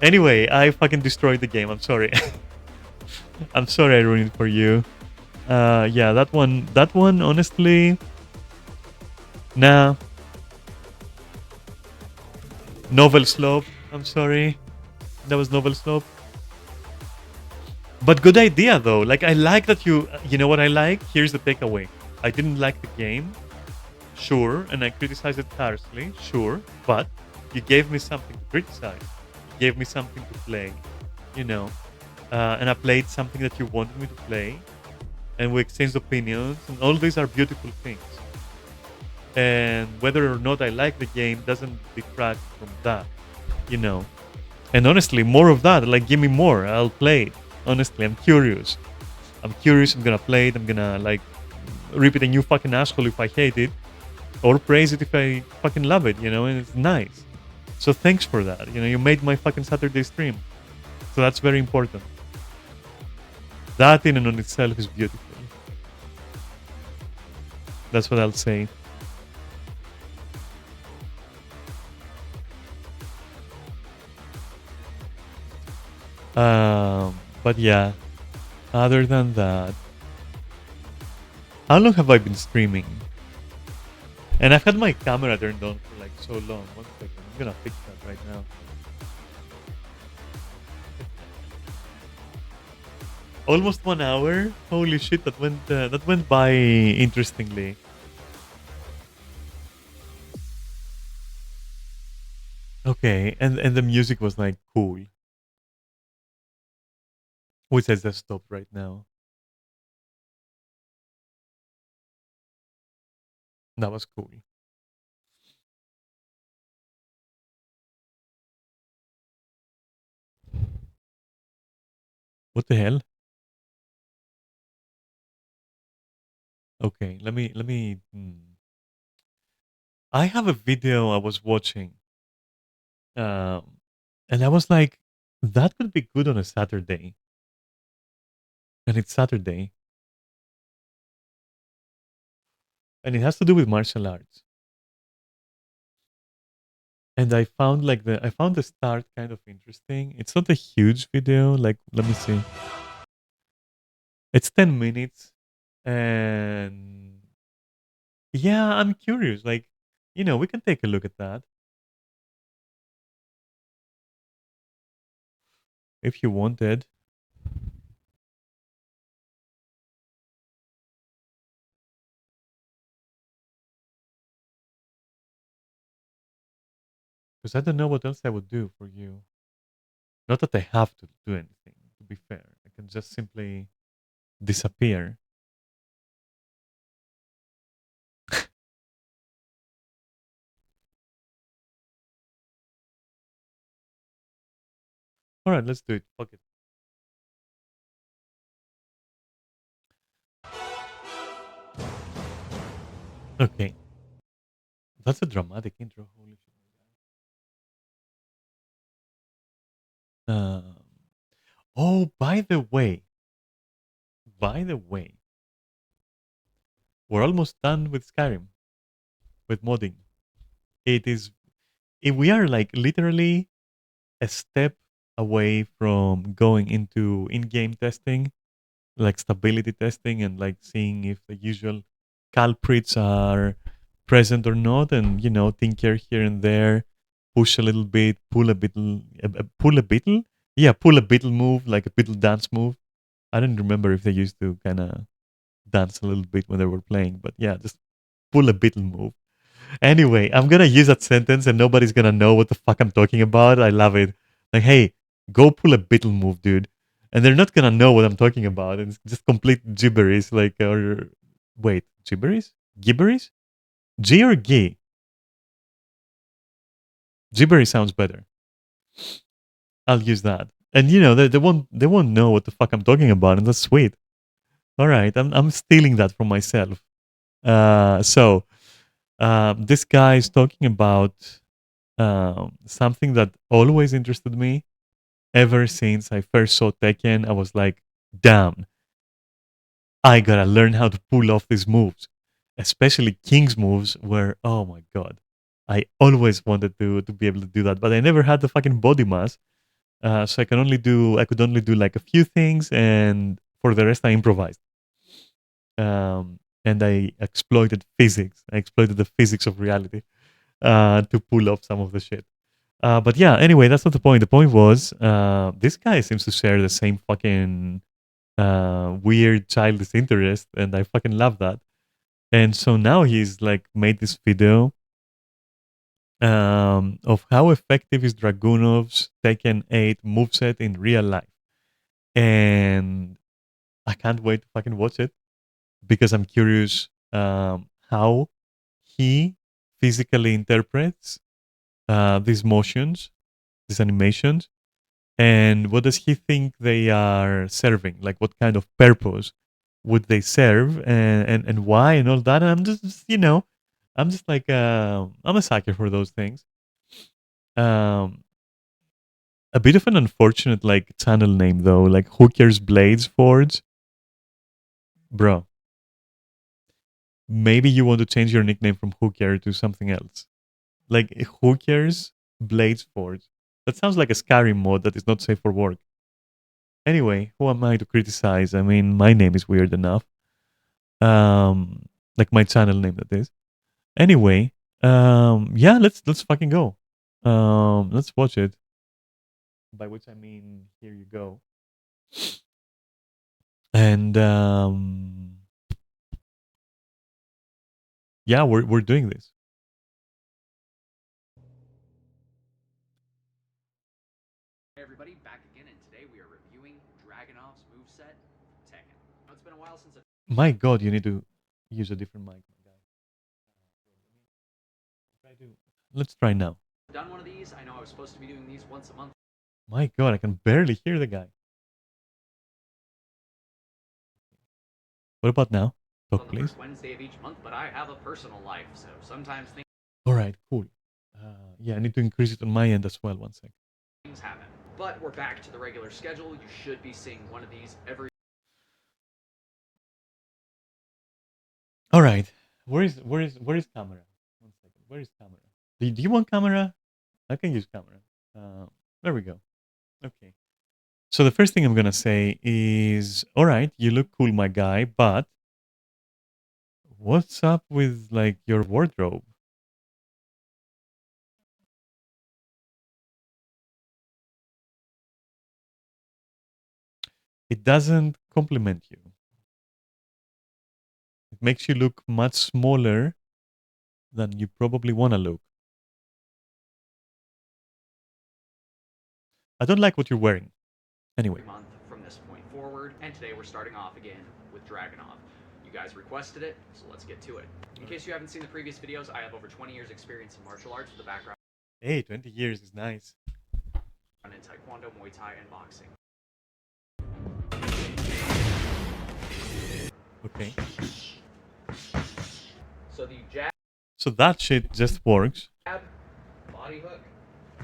Anyway, I fucking destroyed the game. I'm sorry. I'm sorry I ruined it for you. Yeah, that one. That one, honestly, nah. Novel slope. I'm sorry. That was novel slope. But good idea though. Like I like that you know what I like? Here's the takeaway. I didn't like the game, sure, and I criticized it harshly, sure, but you gave me something to criticize. You gave me something to play, you know. And I played something that you wanted me to play, and we exchanged opinions, and all these are beautiful things. And whether or not I like the game doesn't detract from that, you know. And honestly, more of that. Like, give me more. I'll play it. Honestly, I'm curious. I'm curious. I'm gonna play it. I'm gonna like rip it a new fucking asshole if I hate it, or praise it if I fucking love it. You know, and it's nice. So thanks for that. You know, you made my fucking Saturday stream. So that's very important. That in and on itself is beautiful. That's what I'll say. But yeah, other than that, how long have I been streaming? And I've had my camera turned on for like so long. One second, I'm gonna fix that right now. Almost 1 hour. Holy shit, that went by interestingly. Okay, and the music was like cool, which I just stopped right now. That was cool. What the hell? Okay, I have a video I was watching, um, and I was like, that could be good on a Saturday, and it's Saturday, and it has to do with martial arts. And I found the start kind of interesting. It's not a huge video. Like, let me see. It's 10 minutes, and yeah, I'm curious. Like, we can take a look at that if you wanted. Because I don't know what else I would do for you. Not that I have to do anything, to be fair. I can just simply disappear. All right, let's do it. Fuck it. Okay. That's a dramatic intro. Holy shit. Oh, by the way, we're almost done with Skyrim, with modding. It is, we are like literally a step away from going into in-game testing, like stability testing, and like seeing if the usual culprits are present or not, and tinker here and there, push a little bit, pull a bittle, yeah, pull a bittle move, like a bittle dance move. I don't remember if they used to kind of dance a little bit when they were playing, but yeah, just pull a bittle move. Anyway, I'm gonna use that sentence and nobody's gonna know what the fuck I'm talking about. I love it. Like, hey, go pull a Beatle move, dude. And they're not gonna know what I'm talking about. It's just complete gibberish. Like, or wait, gibberish? Gibberish? G or G? Gibberish sounds better. I'll use that. And they won't know what the fuck I'm talking about, and that's sweet. All right, I'm stealing that from myself. So this guy is talking about something that always interested me ever since I first saw Tekken. I was like, damn, I gotta learn how to pull off these moves, especially King's moves, where, oh my god, I always wanted to be able to do that, but I never had the fucking body mass. So I could only do like a few things, and for the rest, I improvised. And I exploited physics. I exploited the physics of reality to pull off some of the shit. But yeah, anyway, that's not the point. The point was this guy seems to share the same fucking weird childish interest, and I fucking love that. And so now he's like made this video of how effective is Dragunov's Tekken 8 moveset in real life. And I can't wait to fucking watch it because I'm curious how he physically interprets these motions, these animations, and what does he think they are serving? Like, what kind of purpose would they serve, and why, and all that? And I'm I'm just like, I'm a sucker for those things. Um, a bit of an unfortunate like channel name though, like Hooker's Blades Forge, bro. Maybe you want to change your nickname from Hooker to something else, like Hooker's Blades Forge. That sounds like a Skyrim mod that is not safe for work. Anyway, who am I to criticize? I mean, my name is weird enough. Um, like my channel name, that is. Anyway, yeah, let's fucking go. Let's watch it. By which I mean, here you go. And yeah, we're doing this. Hey everybody, back again, and today we are reviewing Dragunov's moveset, Tekken. Now, it's been a while since My God, you need to use a different mic, my guy. Try to. Let's try now. I've done one of these. I know I was supposed to be doing these once a month. My God, I can barely hear the guy. What about now? Talk, On the please. first Wednesday of each month, but I have a personal life, so sometimes All right, cool. Yeah, I need to increase it on my end as well. One sec. things happen. But we're back to the regular schedule. You should be seeing one of these every. All right. Where is camera? One second. Where is camera? Do you want camera? I can use camera. There we go. Okay. So the first thing I'm gonna say is, all right, you look cool, my guy, but what's up with like your wardrobe? It doesn't compliment you. It makes you look much smaller than you probably wanna look. I don't like what you're wearing. Anyway. Month from this point forward, and today we're starting off again with Dragunov. You guys requested it, so let's get to it. In case you haven't seen the previous videos, I have over 20 years experience in martial arts with a background Hey, 20 years is nice. in Taekwondo, Muay Thai, and boxing. Okay. So the jab, So that shit just works. body hook,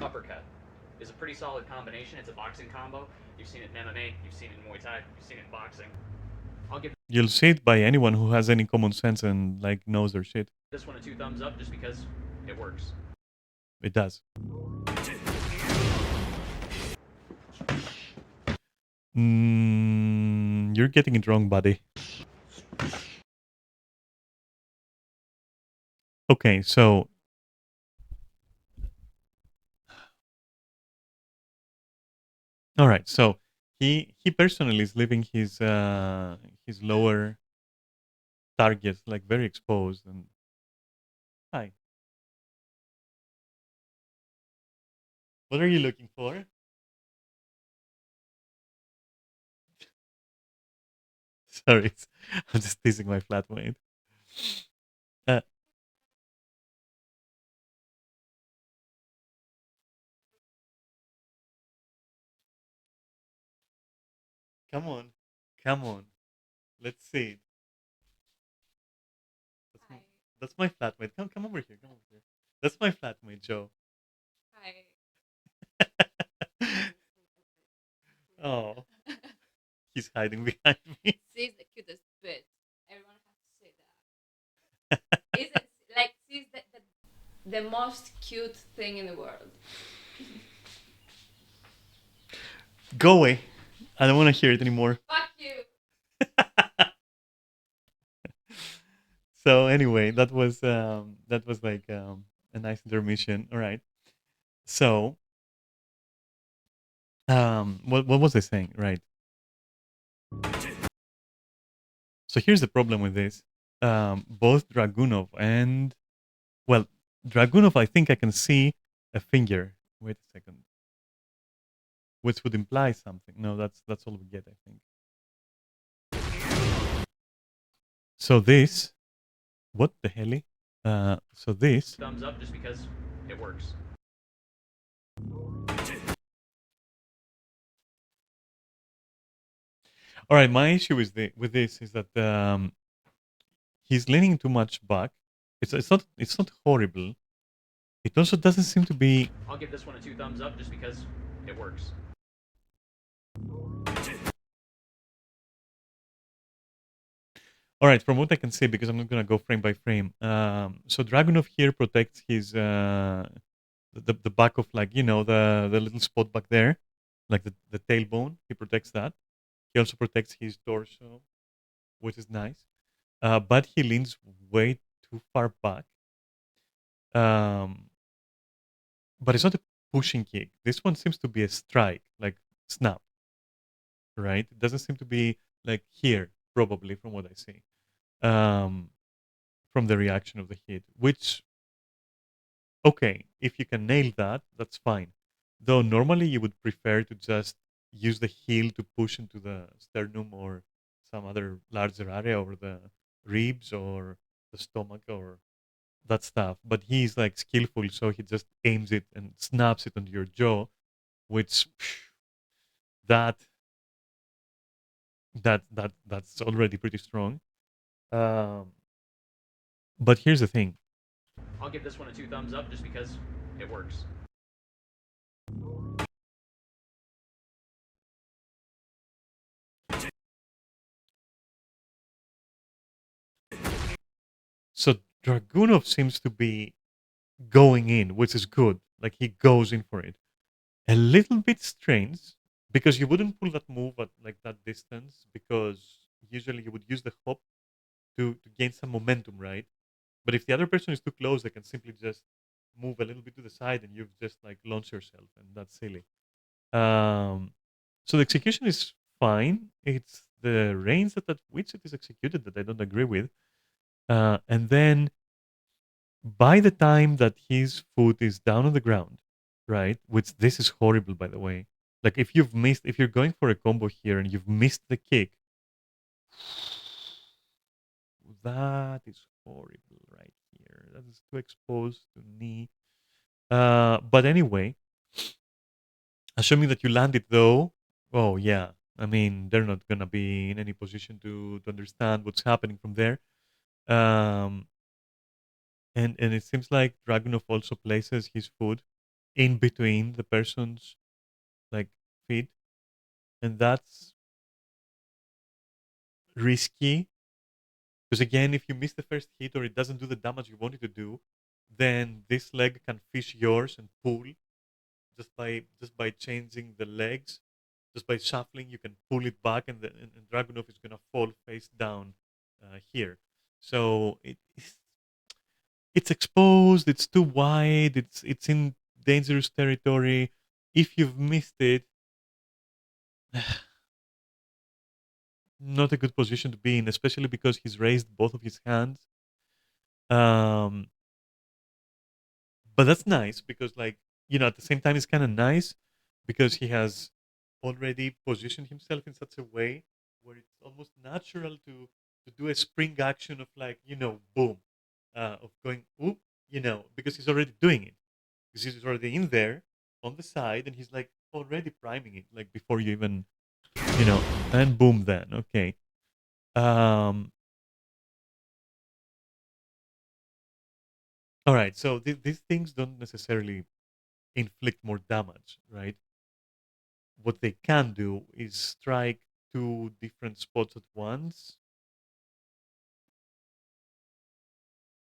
uppercut is a pretty solid combination. It's a boxing combo. You've seen it in MMA, you've seen it in Muay Thai, you've seen it in boxing. I'll give You'll see it by anyone who has any common sense and like knows their shit. this one a 2 thumbs up just because it works. It does. You're getting it wrong, buddy. Okay, so all right, so he personally is leaving his lower targets like very exposed and hi. What are you looking for? Sorry, I'm just teasing my flatmate. Uh, come on, come on. Let's see it. Hi. That's my flatmate. Come over here. Come over here. That's my flatmate, Joe. Hi. Oh, he's hiding behind me. She's the cutest bitch. Everyone has to say that. Isn't like she's the most cute thing in the world. Go away. I don't want to hear it anymore. Fuck you. So anyway, that was like a nice intermission. All right. So what was I saying? Right. So here's the problem with this. Both Dragunov and well, Dragunov, I think I can see a finger. Wait a second. Which would imply something. No, that's all we get, I think. So this, what the hell? So this. Thumbs up just because it works. All right, my issue is with this is that he's leaning too much back. It's not horrible. It also doesn't seem to be. I'll give this one a 2 thumbs up just because it works. All right, from what I can see, because I'm not gonna go frame by frame. So Dragunov here protects his the back of like the little spot back there, like the tailbone. He protects that. He also protects his torso, which is nice. But he leans way too far back. Um, but it's not a pushing kick. This one seems to be a strike, like snap, right? It doesn't seem to be like here, probably from what I see, um, from the reaction of the hit. Which, okay, if you can nail that, that's fine. Though normally you would prefer to just use the heel to push into the sternum or some other larger area over the ribs or the stomach or that stuff. But he's like skillful, so he just aims it and snaps it onto your jaw, which that that's already pretty strong. Um, but here's the thing. I'll give this one a 2 thumbs up just because it works. So Dragunov seems to be going in, which is good. Like he goes in for it. A little bit strange because you wouldn't pull that move at like that distance because usually you would use the hop to gain some momentum, right? But if the other person is too close, they can simply just move a little bit to the side and you've just like launched yourself, and that's silly. Um, so the execution is fine. It's the range at which it is executed that I don't agree with. And then by the time that his foot is down on the ground, right? Which this is horrible, by the way. Like if you're going for a combo here and you've missed the kick, that is horrible right here. That is too exposed to knee. But anyway, assuming that you land it though, oh yeah. I mean, they're not gonna be in any position to understand what's happening from there. Um, and it seems like Dragunov also places his foot in between the person's like feet, and that's risky because again, if you miss the first hit or it doesn't do the damage you want it to do, then this leg can fish yours and pull just by changing the legs, just by shuffling, you can pull it back, and Dragunov is gonna fall face down here. So it's exposed. It's too wide. It's in dangerous territory. If you've missed it, not a good position to be in, especially because he's raised both of his hands. Um, but that's nice because, like, at the same time, it's kind of nice because he has already positioned himself in such a way where it's almost natural to do a spring action of like, boom, of going oop, because he's already doing it because he's already in there on the side and he's like already priming it like before you even, and boom, then okay. Um, all right, so these things don't necessarily inflict more damage, right? What they can do is strike two different spots at once.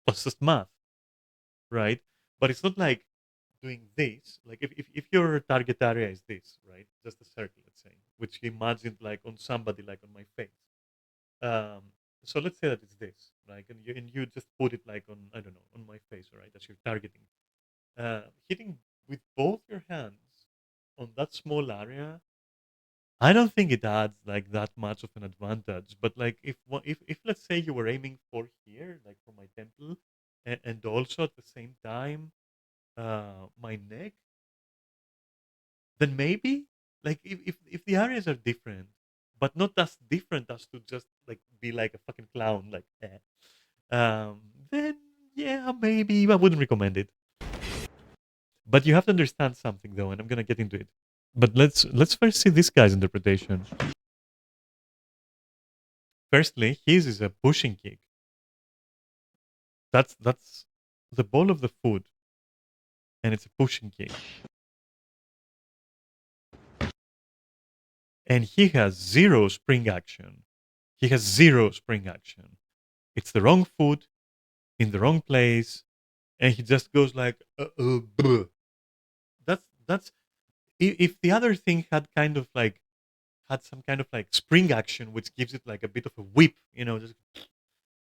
That's just math, right? But it's not like doing this. Like if your target area is this, right? Just a circle, let's say, which you imagined like on somebody, like on my face. Um, so let's say that it's this, like, and you just put it like on, I don't know, on my face, right? As you're targeting. Hitting with both your hands on that small area, I don't think it adds like that much of an advantage. But like if let's say you were aiming for here, like for my temple, and also at the same time my neck, then maybe like if the areas are different, but not as different as to just like be like a fucking clown, like um, then yeah, maybe I wouldn't recommend it. But you have to understand something though, and I'm gonna get into it. But let's first see this guy's interpretation. Firstly, his is a pushing kick. That's the ball of the foot, and it's a pushing kick. And he has zero spring action. He has zero spring action. It's the wrong foot in the wrong place, and he just goes like, That's if the other thing had kind of like had some kind of like spring action, which gives it like a bit of a whip, just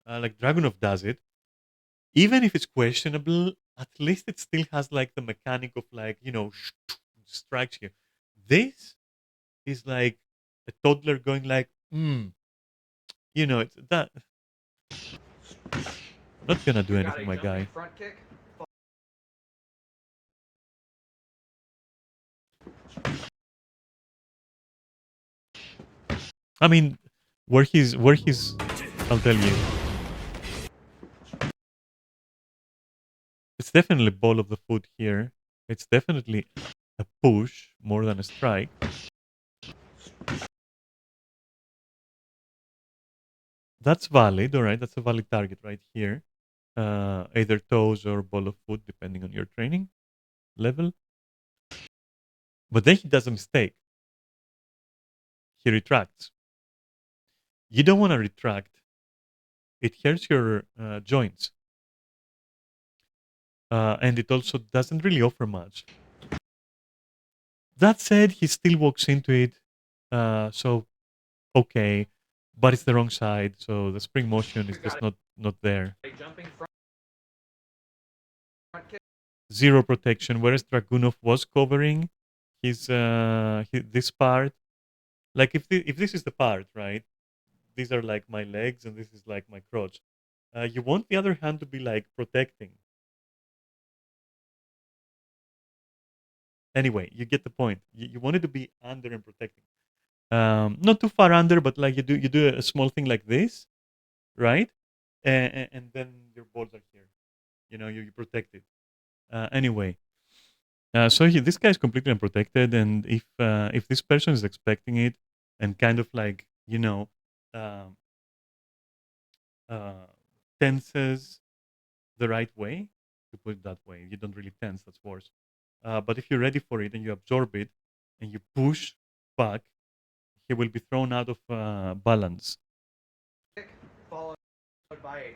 like Dragunov does it. Even if it's questionable, at least it still has like the mechanic of like strikes you. This is like a toddler going like, it's that not gonna do We've got anything, a my jumping guy. front kick. I mean, where he's, I'll tell you, it's definitely ball of the foot here. It's definitely a push more than a strike. That's valid, all right. That's a valid target right here. Either toes or ball of foot, depending on your training level. But then he does a mistake. He retracts. You don't want to retract. It hurts your joints. And it also doesn't really offer much. That said, he still walks into it. So, okay. But it's the wrong side. So the spring motion is We've got just not there. a jumping front kick. Zero protection. Whereas Dragunov was covering this part. Like if this is the part, right? These are like my legs and this is like my crotch. You want the other hand to be like protecting. Anyway, you get the point. You want it to be under and protecting. Not too far under, but like you do a small thing like this, right? And then your balls are here. You protect it. Anyway, so this guy is completely unprotected, and if this person is expecting it and kind of like um, uh, tenses the right way, to put it that way, you don't really tense. That's worse. But if you're ready for it and you absorb it and you push back, he will be thrown out of balance. Kick followed by a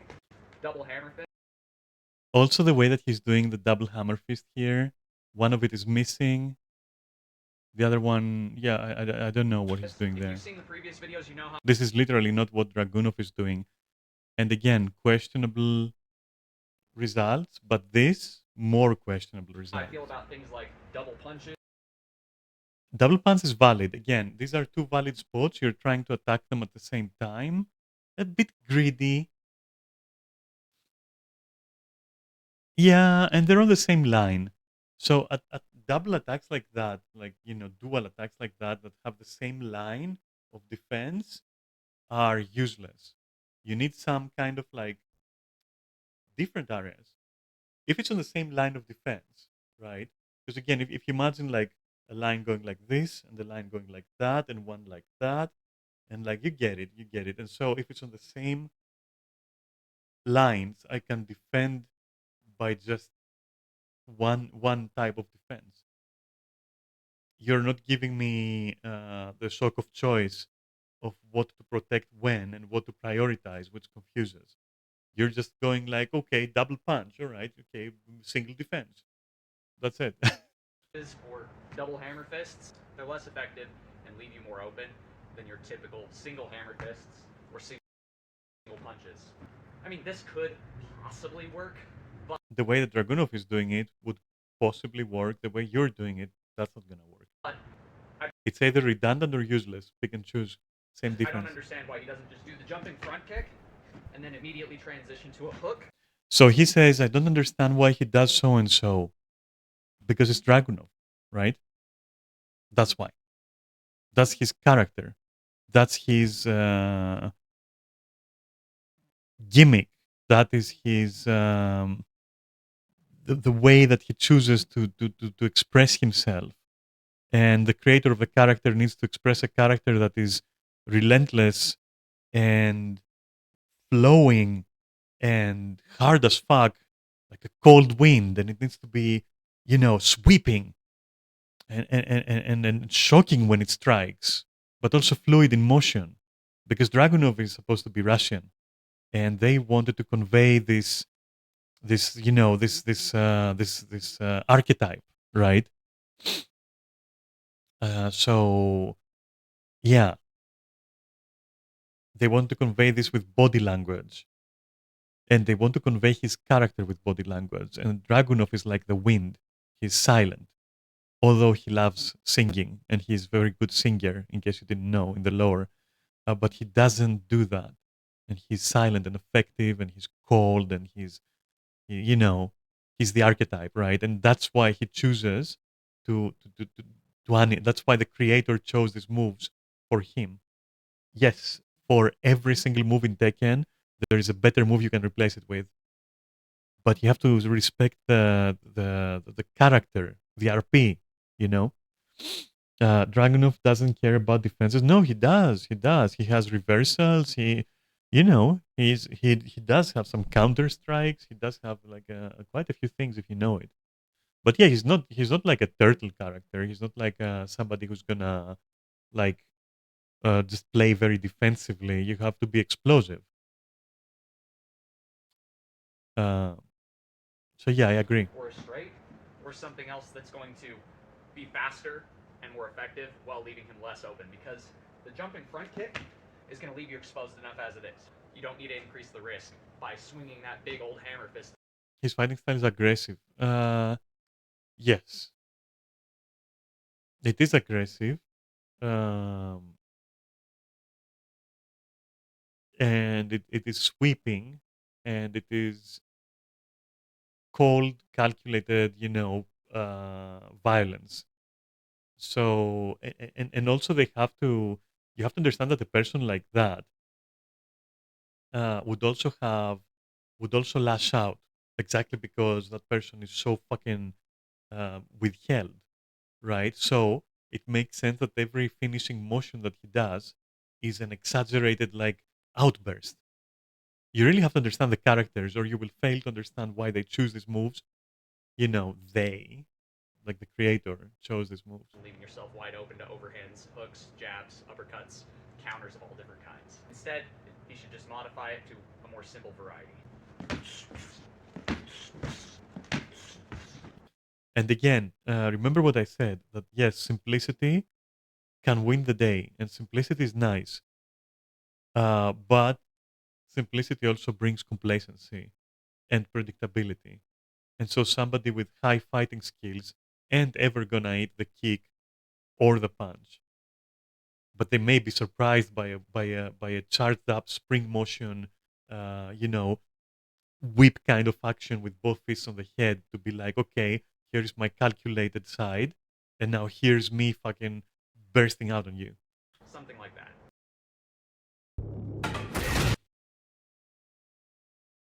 double hammer fist. Also, the way that he's doing the double hammer fist here, one of it is missing. The other one, yeah, I don't know what he's doing If there. you've seen the previous videos, you know how This is literally not what Dragunov is doing. And again, questionable results, but this, more questionable I results. feel about things like double punches. Double punch is valid. Again, these are two valid spots. You're trying to attack them at the same time. A bit greedy. Yeah, and they're on the same line. So at double attacks like that, like dual attacks like that have the same line of defense are useless. You need some kind of like different areas. If it's on the same line of defense, right? Because again, if you imagine like a line going like this and the line going like that and one like that, and like you get it. And so if it's on the same lines, I can defend by just one type of defense. You're not giving me the shock of choice of what to protect when and what to prioritize, which confuses. You're just going like, okay, double punch, all right, okay, single defense. That's it. Or double hammer fists, they're less effective and leave you more open than your typical single hammer fists or single punches. I mean, this could possibly work, but The way that Dragunov is doing it would possibly work. The way you're doing it, that's not gonna work. I, It's either redundant or useless. Pick and choose. Same I don't difference. understand why he doesn't just do the jumping front kick and then immediately transition to a hook. So he says, I don't understand why he does so and so. Because it's Dragunov, right? That's why. That's his character. That's his gimmick. That is his the way that he chooses to express himself. And the creator of the character needs to express a character that is relentless and flowing and hard as fuck, like a cold wind, and it needs to be, sweeping and shocking when it strikes, but also fluid in motion, because Dragunov is supposed to be Russian, and they wanted to convey this archetype, right? So yeah, they want to convey this with body language, and they want to convey his character with body language. And Dragunov is like the wind; he's silent, although he loves singing, and he's a very good singer. In case you didn't know, in the lore, but he doesn't do that, and he's silent and effective, and he's cold, and you know, he's the archetype, right? And that's why he chooses to that's why the creator chose these moves for him. Yes, for every single move in Tekken, there is a better move you can replace it with, but you have to respect the character, the RP. You know, Dragunov doesn't care about defenses. No, he does. He does. He has reversals. He does have some counter strikes. He does have like quite a few things if you know it. But yeah, he's not like a turtle character. He's not like somebody who's gonna like just play very defensively. You have to be explosive. Uh, so yeah, I agree. Or a straight, or something else that's going to be faster and more effective while leaving him less open, because the jumping front kick is going to leave you exposed enough as it is. You don't need to increase the risk by swinging that big old hammer fist. His fighting style is aggressive. Yes, it is aggressive. Um, and it is sweeping, and it is cold, calculated, violence. So, and also you have to understand that a person like that would also would also lash out exactly because that person is so fucking withheld, right? So it makes sense that every finishing motion that he does is an exaggerated like outburst. You really have to understand the characters, or you will fail to understand why they choose these moves. They, like the creator, chose these moves. Leaving yourself wide open to overhands, hooks, jabs, uppercuts, counters of all different kinds. Instead, he should just modify it to a more simple variety. And again, remember what I said, that yes, simplicity can win the day, and simplicity is nice. But simplicity also brings complacency and predictability. And so somebody with high fighting skills ain't ever gonna eat the kick or the punch. But they may be surprised by a charged up spring motion, uh, you know, whip kind of action with both fists on the head to be like, okay, here's my calculated side, and now here's me fucking bursting out on you. Something like that.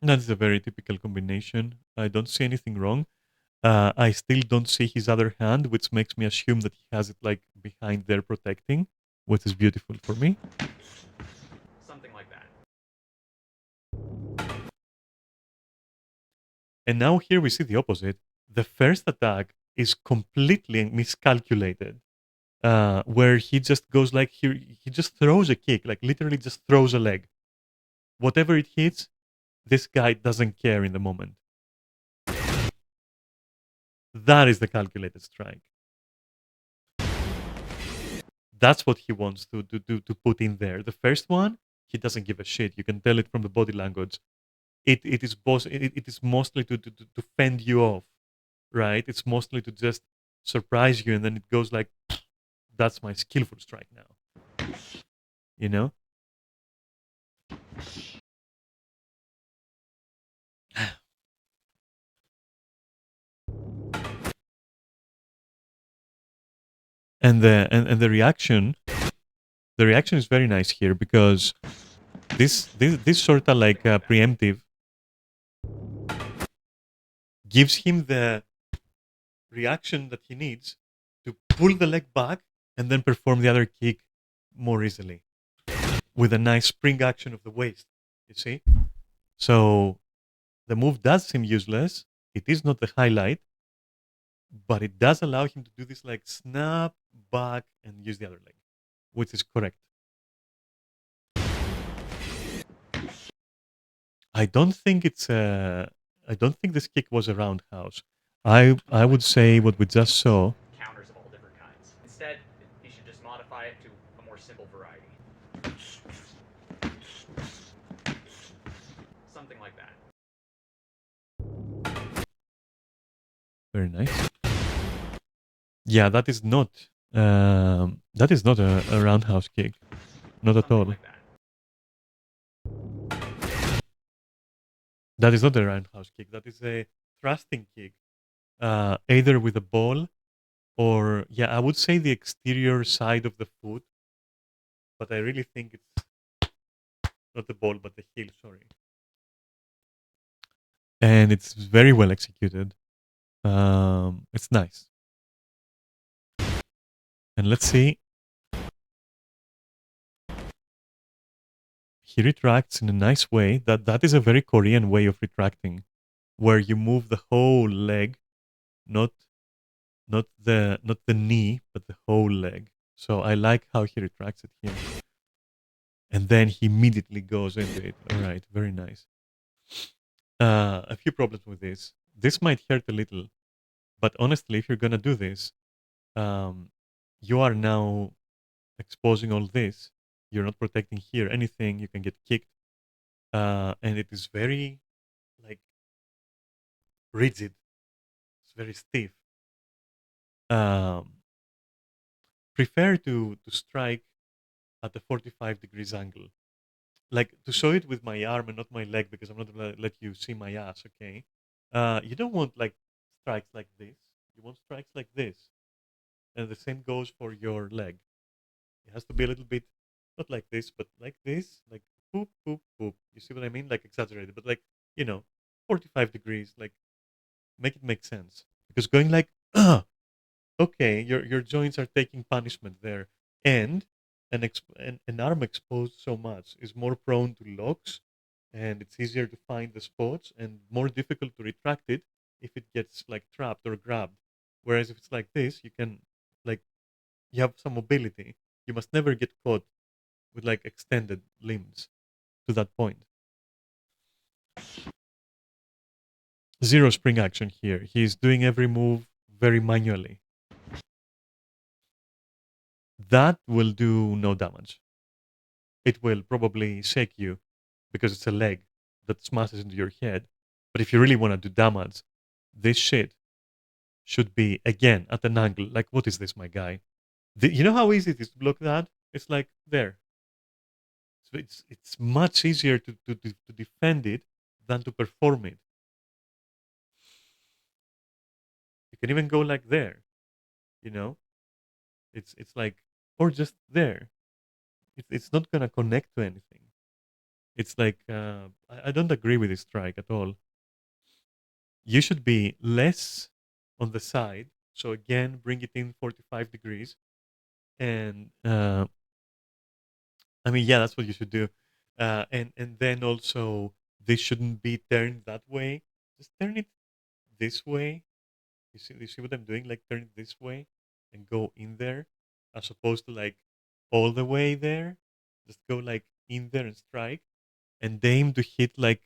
That is a very typical combination. I don't see anything wrong. I still don't see his other hand, which makes me assume that he has it like behind there protecting, which is beautiful for me. Something like that. And now here we see the opposite. The first attack is completely miscalculated, where he just goes like he just throws a kick, like literally just throws a leg. Whatever it hits, this guy doesn't care in the moment. That is the calculated strike. That's what he wants to put in there. The first one, he doesn't give a shit. You can tell it from the body language. It is mostly to fend you off, right? It's mostly to just surprise you, and then it goes like, that's my skillful strike now. You know? And the reaction is very nice here because this sort of like preemptive gives him the reaction that he needs to pull the leg back and then perform the other kick more easily with a nice spring action of the waist. You see? So the move does seem useless. It is not the highlight, but it does allow him to do this like snap back and use the other leg, which is correct. I don't think it's I don't think this kick was a roundhouse. I would say what we just saw. Counters of all different kinds. Instead, variety. Something like that. Very nice. Yeah, that is not a roundhouse kick. Not at Something all. like that. That is not a roundhouse kick. That is a thrusting kick. Either with a ball or, yeah, I would say the exterior side of the foot, but I really think it's not the ball, but the heel, sorry. And it's very well executed. It's nice. And let's see. He retracts in a nice way. That is a very Korean way of retracting, where you move the whole leg, not not the knee, but the whole leg. So I like how he retracts it here. And then he immediately goes into it. All right, very nice. A few problems with this. This might hurt a little, but honestly, if you're gonna do this, um, you are now exposing all this. You're not protecting here anything. You can get kicked, and it is very like rigid. It's very stiff. Um, Prefer to strike at a 45 degrees angle. Like to show it with my arm and not my leg because I'm not gonna let you see my ass, okay? You don't want like strikes like this. You want strikes like this. And the same goes for your leg. It has to be a little bit not like this, like poop, poop, poop. You see what I mean? Like exaggerated, but like, you know, 45 degrees, like make it make sense. Because going like, okay, your joints are taking punishment there, and an arm exposed so much is more prone to locks, and it's easier to find the spots and more difficult to retract it if it gets like trapped or grabbed. Whereas if it's like this, you can like you have some mobility. You must never get caught with like extended limbs to that point. Zero spring action here. He's doing every move very manually. That will do no damage. It will probably shake you because it's a leg that smashes into your head. But if you really want to do damage, this shit should be again at an angle. Like, what is this, my guy? You know how easy it is to block that? It's like there. So it's much easier to defend it than to perform it. You can even go like there, you know? It's like or just there. It's not gonna connect to anything. It's like I don't agree with this strike at all. You should be less on the side. So again, bring it in 45 degrees. And I mean, yeah, that's what you should do. And then also, this shouldn't be turned that way. Just turn it this way. You see what I'm doing? Like turn it this way and go in there, as opposed to like all the way there. Just go like in there and strike, and aim to hit like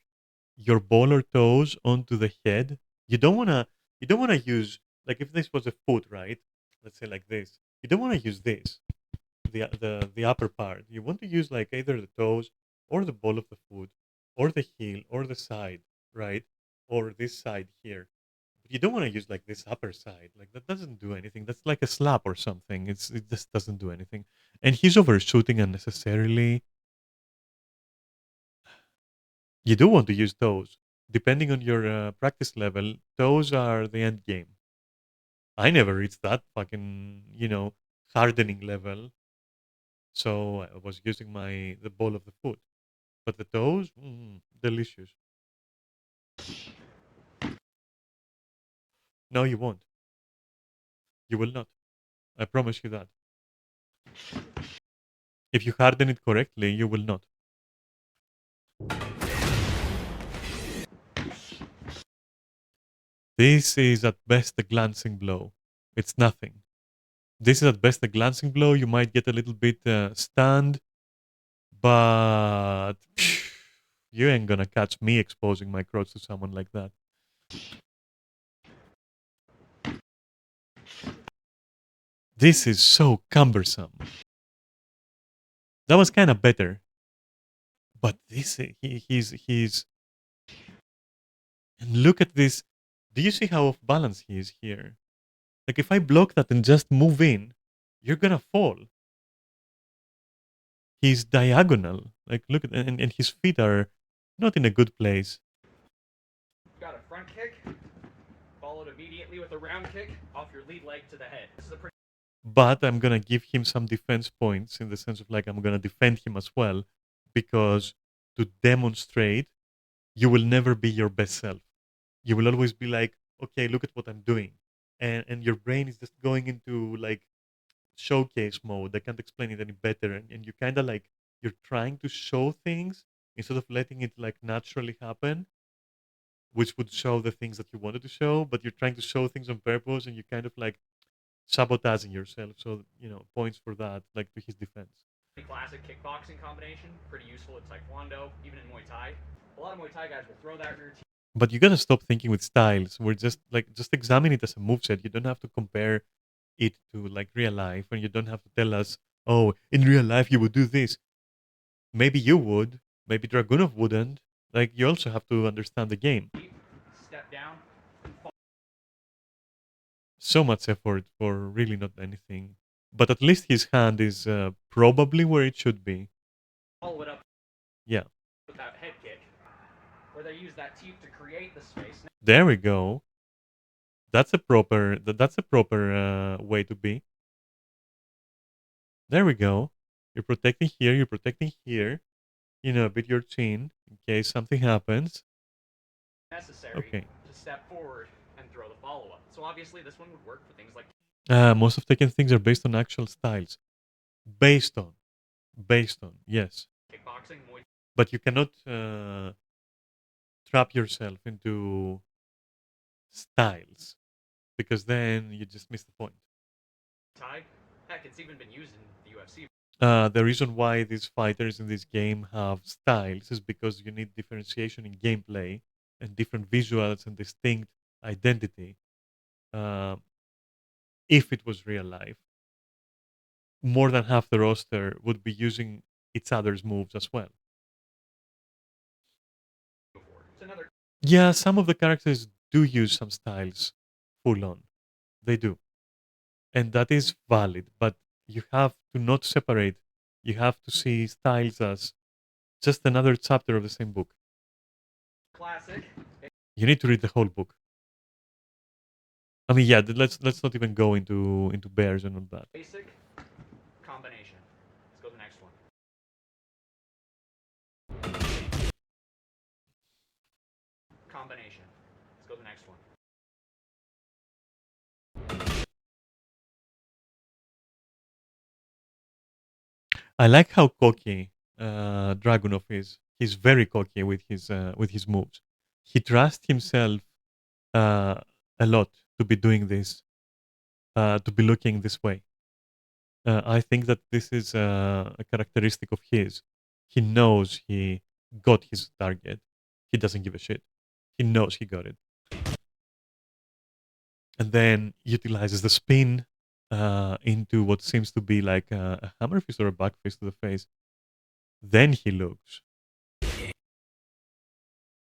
your ball or toes onto the head. You don't wanna you don't wanna use like if this was a foot, right? Let's say like this. You don't wanna use this, the upper part. You want to use like either the toes or the ball of the foot or the heel or the side, right? Or this side here. But you don't want to use like this upper side. Like that doesn't do anything. That's like a slap or something. It just doesn't do anything. And he's overshooting unnecessarily. You do want to use toes. Depending on your practice level, toes are the end game. I never reached that fucking, hardening level. So I was using the ball of the foot. But the toes, delicious. No, you won't. You will not. I promise you that. If you harden it correctly, you will not. This is at best a glancing blow. It's nothing. This is at best a glancing blow. You might get a little bit stunned, but you ain't gonna catch me exposing my crotch to someone like that. This is so cumbersome. That was kind of better. But this, he's, and look at this. Do you see how off balance he is here? Like if I block that and just move in, you're gonna fall. He's diagonal. Like look at, and his feet are not in a good place. Got a front kick, followed immediately with a round kick off your lead leg to the head. This is a pretty But I'm gonna give him some defense points in the sense of like I'm gonna defend him as well, because to demonstrate you will never be your best self. You will always be like, okay, look at what I'm doing, and your brain is just going into like showcase mode. I can't explain it any better, and you kind of like you're trying to show things instead of letting it like naturally happen, which would show the things that you wanted to show, but you're trying to show things on purpose, and you kind of like sabotaging yourself. So points for that, like to his defense. classic kickboxing combination. Pretty useful in Taekwondo, even in Muay Thai. A lot of Muay Thai guys will throw that rear But you gotta stop thinking with styles. We're just examine it as a moveset. You don't have to compare it to like real life, and you don't have to tell us, oh, in real life you would do this. Maybe you would, maybe Dragunov wouldn't. Like you also have to understand the game. step down, So much effort for really not anything. But at least his hand is probably where it should be. follow it up Yeah. with that head kick, where they use that teep to create the space. There we go. That's a proper. That's a proper way to be. There we go. You're protecting here. You're protecting here. A bit your chin in case something happens. Necessary Okay. to step forward and throw the follow-up. So obviously this one would work for things like Most of Tekken things are based on actual styles. Based on. Yes. kickboxing, Muay But you cannot trap yourself into styles because then you just miss the point. Thai. Heck, it's even been used in the UFC. The reason why these fighters in this game have styles is because you need differentiation in gameplay and different visuals and distinct identity. Uh, if it was real life, more than half the roster would be using each other's moves as well. Before. It's another Yeah, some of the characters do use some styles full on. They do. And that is valid, but you have to not separate. You have to see styles as just another chapter of the same book. classic. You need to read the whole book. I mean, yeah, let's not even go into bears and all that. Basic combination. Let's go to the next one. Combination. Let's go to the next one. I like how cocky Dragunov is. He's very cocky with his moves. He trusts himself a lot to be doing this, to be looking this way. I think that this is a characteristic of his. He knows he got his target. He doesn't give a shit. He knows he got it. And then utilizes the spin into what seems to be like a hammer fist or a back fist to the face. Then he looks.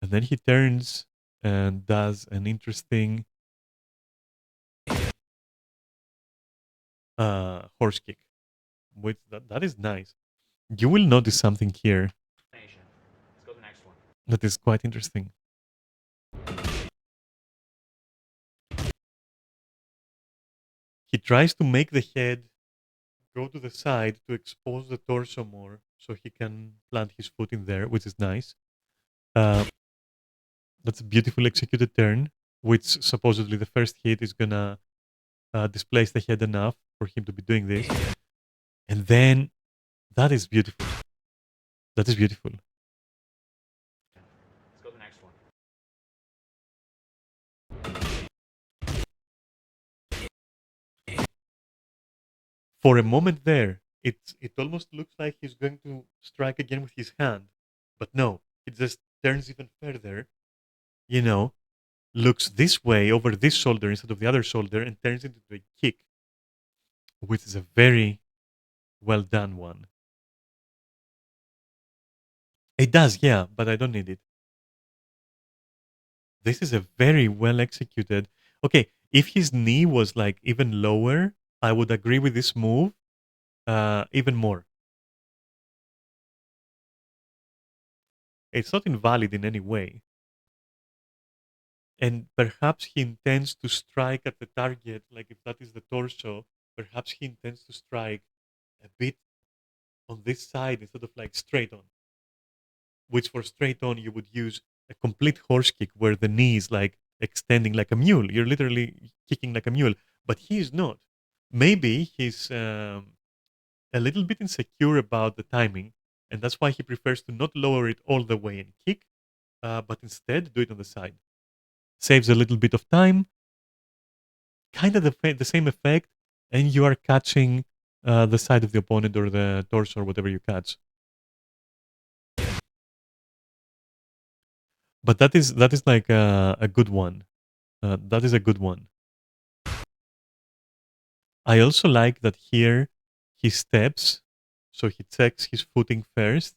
And then he turns and does an interesting horse kick. Which that is nice. You will notice something here Combination. Let's go to the next one. that is quite interesting. He tries to make the head go to the side to expose the torso more so he can plant his foot in there, which is nice. That's a beautiful executed turn, which supposedly the first hit is gonna displace the head enough for him to be doing this. And then that is beautiful. That is beautiful. Let's go to the next one. For a moment there, it almost looks like he's going to strike again with his hand, but no, it just turns even further. Looks this way over this shoulder instead of the other shoulder and turns into a kick, which is a very well done one. It does, yeah, but I don't need it. This is a very well executed. Okay, if his knee was like even lower, I would agree with this move even more. It's not invalid in any way. And perhaps he intends to strike at the target, like if that is the torso, perhaps he intends to strike a bit on this side instead of like straight on, which for straight on you would use a complete horse kick where the knee is like extending like a mule. You're literally kicking like a mule, but he is not. Maybe he's a little bit insecure about the timing, and that's why he prefers to not lower it all the way and kick, but instead do it on the side. Saves a little bit of time, kind of the same effect, and you are catching the side of the opponent or the torso or whatever you catch. But that is like a good one. That is a good one. I also like that here he steps, so he checks his footing first.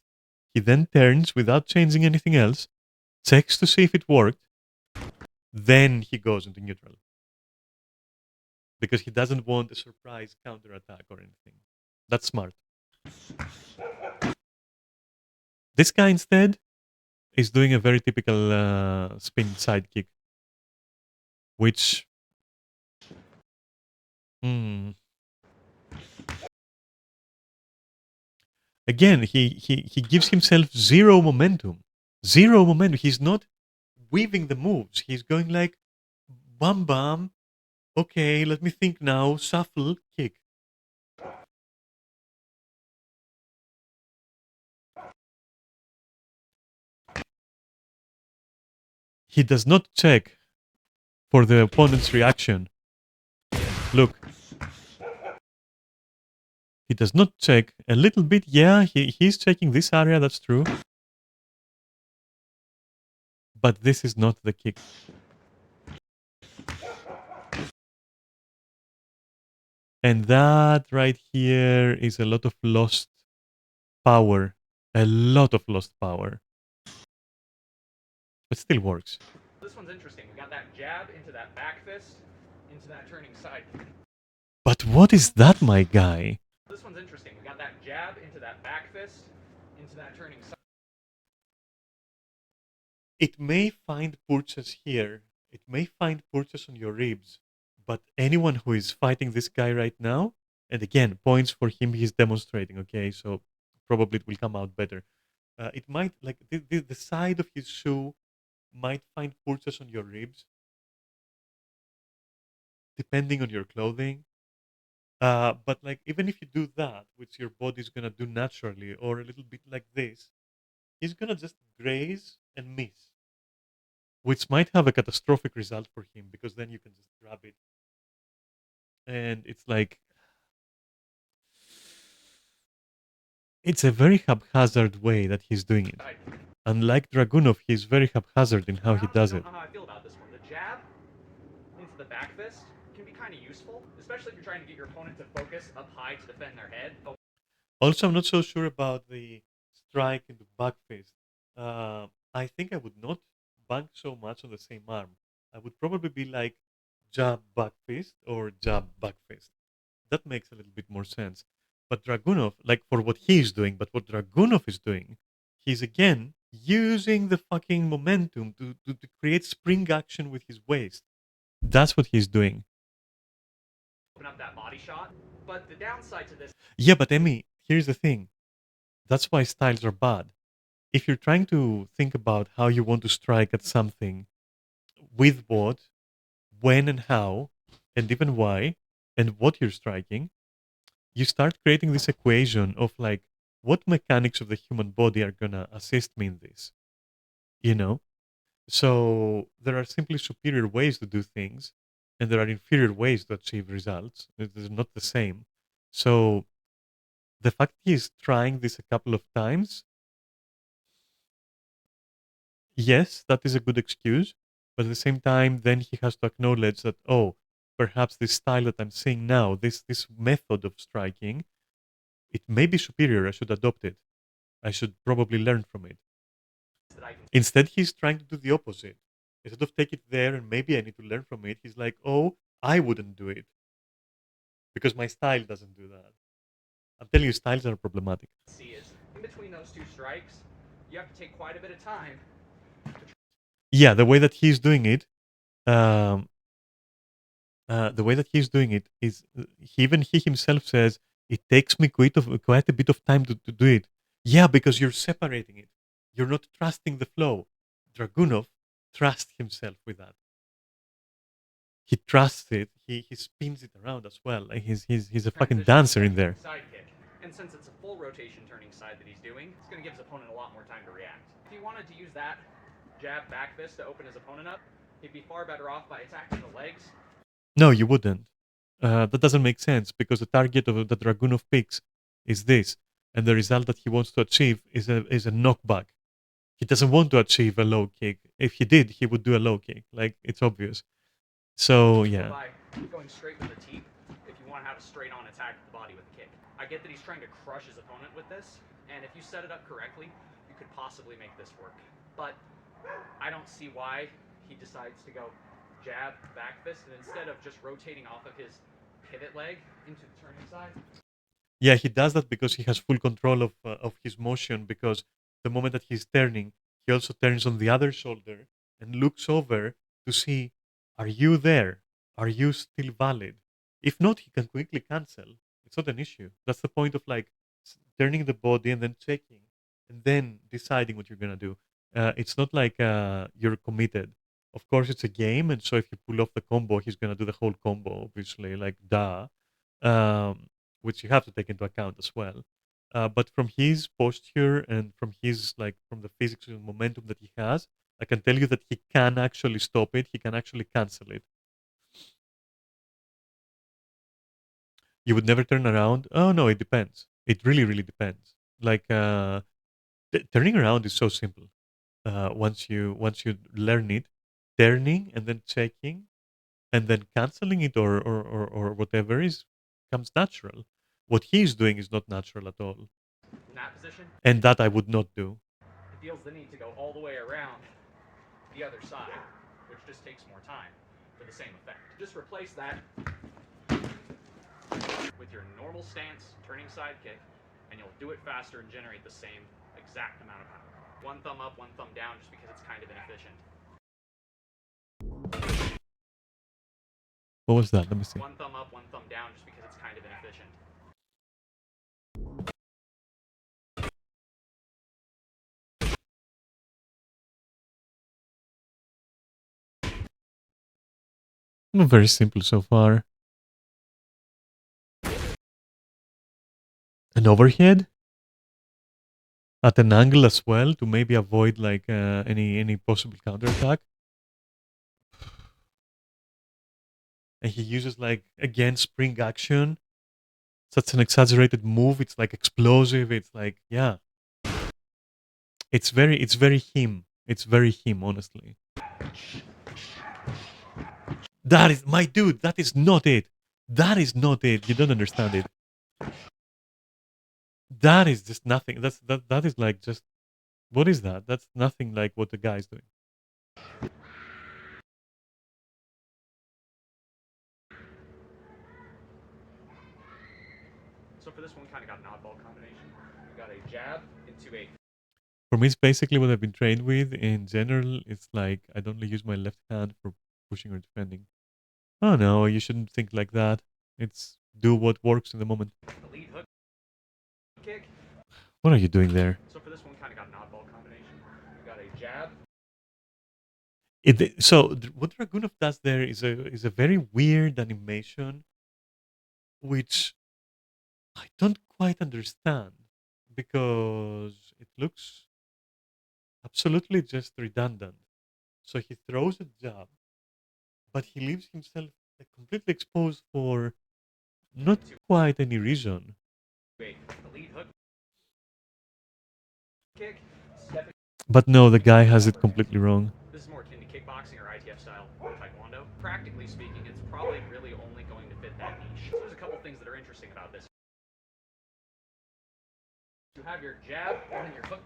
He then turns without changing anything else, checks to see if it worked, then he goes into neutral because he doesn't want a surprise counterattack or anything. That's smart. This guy instead is doing a very typical spin sidekick, which hmm, again he gives himself zero momentum. Zero momentum. He's not weaving the moves. He's going like bam bam. Okay, let me think now. Shuffle, kick. He does not check for the opponent's reaction. Look, he does not check a little bit. Yeah, he's checking this area. That's true. But this is not the kick. And that right here is a lot of lost power. A lot of lost power. But still works. This one's interesting. We got that jab into that back fist, into that turning side. But what is that, my guy? This one's interesting. We got that jab into that back fist, into that turning side. It may find purchase here. It may find purchase on your ribs. But anyone who is fighting this guy right now, and again, points for him, he's demonstrating, okay? So probably it will come out better. It might, like, the side of his shoe might find purchase on your ribs, depending on your clothing. But like even if you do that, which your body's gonna do naturally, or a little bit like this, he's gonna just graze and miss, which might have a catastrophic result for him because then you can just grab it, and it's like it's a very haphazard way that he's doing it. Unlike Dragunov, he's very haphazard in how he does it. I don't know how I feel about this one. The jab into the back fist can be kind of useful, especially if you're trying to get your opponent to focus up high to defend their head. Also, I'm not so sure about the strike into back fist. I think I would not bank so much on the same arm. I would probably be like jab back fist or jab back fist. That makes a little bit more sense. But Dragunov, like for what he's doing, but what Dragunov is doing, he's again using the fucking momentum to create spring action with his waist. That's what he's doing. Open up that body shot. But the downside to this. Yeah, but Emmy, here's the thing. That's why styles are bad. If you're trying to think about how you want to strike at something, with what, when and how, and even why, and what you're striking, you start creating this equation of like, what mechanics of the human body are gonna assist me in this? You know? So there are simply superior ways to do things, and there are inferior ways to achieve results. They're not the same. So the fact he's trying this a couple of times, yes, that is a good excuse. But at the same time, then he has to acknowledge that, oh, perhaps this style that I'm seeing now, this method of striking, it may be superior. I should adopt it. I should probably learn from it. that I can Instead, he's trying to do the opposite. Instead of take it there and maybe I need to learn from it, he's like, oh, I wouldn't do it because my style doesn't do that. I'm telling you, styles are problematic. see is in between those two strikes, you have to take quite a bit of time. Yeah, the way that he's doing it, um, is even he himself says it takes me quite a bit of time to do it. Yeah, because you're separating it. You're not trusting the flow. Dragunov trusts himself with that. He trusts it. He spins it around as well. Like he's a fucking dancer in there. Side kick. And since it's a full rotation turning side that he's doing, it's going to give his opponent a lot more time to react. If he wanted to use that jab back fist to open his opponent up, he'd be far better off by attacking the legs. No, you wouldn't. That doesn't make sense because the target of the Dragunov picks is this, and the result that he wants to achieve is a knockback. He doesn't want to achieve a low kick. If he did, he would do a low kick. Like it's obvious. So yeah. By going straight with the teep, if you want to have a straight-on attack at the body with the kick. I get that he's trying to crush his opponent with this, and if you set it up correctly, you could possibly make this work. But I don't see why he decides to go jab, back fist, and instead of just rotating off of his pivot leg into the turning side. Yeah, he does that because he has full control of his motion. Because the moment that he's turning, he also turns on the other shoulder and looks over to see, are you there? Are you still valid? If not, he can quickly cancel. It's not an issue. That's the point of like turning the body and then checking and then deciding what you're gonna do. It's not like you're committed. Of course, it's a game, and so if you pull off the combo, he's gonna do the whole combo. Obviously, like duh. Which you have to take into account as well. But from his posture and from his from the physics and momentum that he has, I can tell you that he can actually stop it. He can actually cancel it. You would never turn around. Oh no, it depends. It really, really depends. Like turning around is so simple. Once you learn it, turning and then checking and then canceling it or whatever is comes natural. What he's doing is not natural at all. In that position, And that I would not do. it feels the need to go all the way around the other side, which just takes more time for the same effect. Just replace that with your normal stance, turning side kick, and you'll do it faster and generate the same exact amount of power. One thumb up, one thumb down, just because it's kind of inefficient. What was that? Let me see. One thumb up, one thumb down, just because it's kind of inefficient. Very simple so far. An overhead at an angle as well to maybe avoid like any possible counterattack. And he uses like again spring action. Such an exaggerated move. It's like explosive. It's like yeah. It's very him. It's very him, honestly. That is my dude. That is not it. That is not it. You don't understand it. That is just nothing. That is like just what is that? That's nothing like what the guy's doing. So for this one, kind of got an oddball combination. You got a jab into a. For me, it's basically what I've been trained with. In general, it's like I'd only use my left hand for pushing or defending. Oh no, you shouldn't think like that. It's do what works in the moment. The lead hook kick. What are you doing there? So for this one, kind of got an oddball combination. You got a jab. What Dragunov does there is a very weird animation, which I don't quite understand because it looks absolutely just redundant. So he throws a jab, but he leaves himself completely exposed for not quite any reason. Wait, the lead hook kick. Stepping. But no, the guy has it completely wrong. This is more akin to kickboxing or ITF style taekwondo. Practically speaking, it's probably really only going to fit that niche. So there's a couple things that are interesting about this. You have your jab and then your hook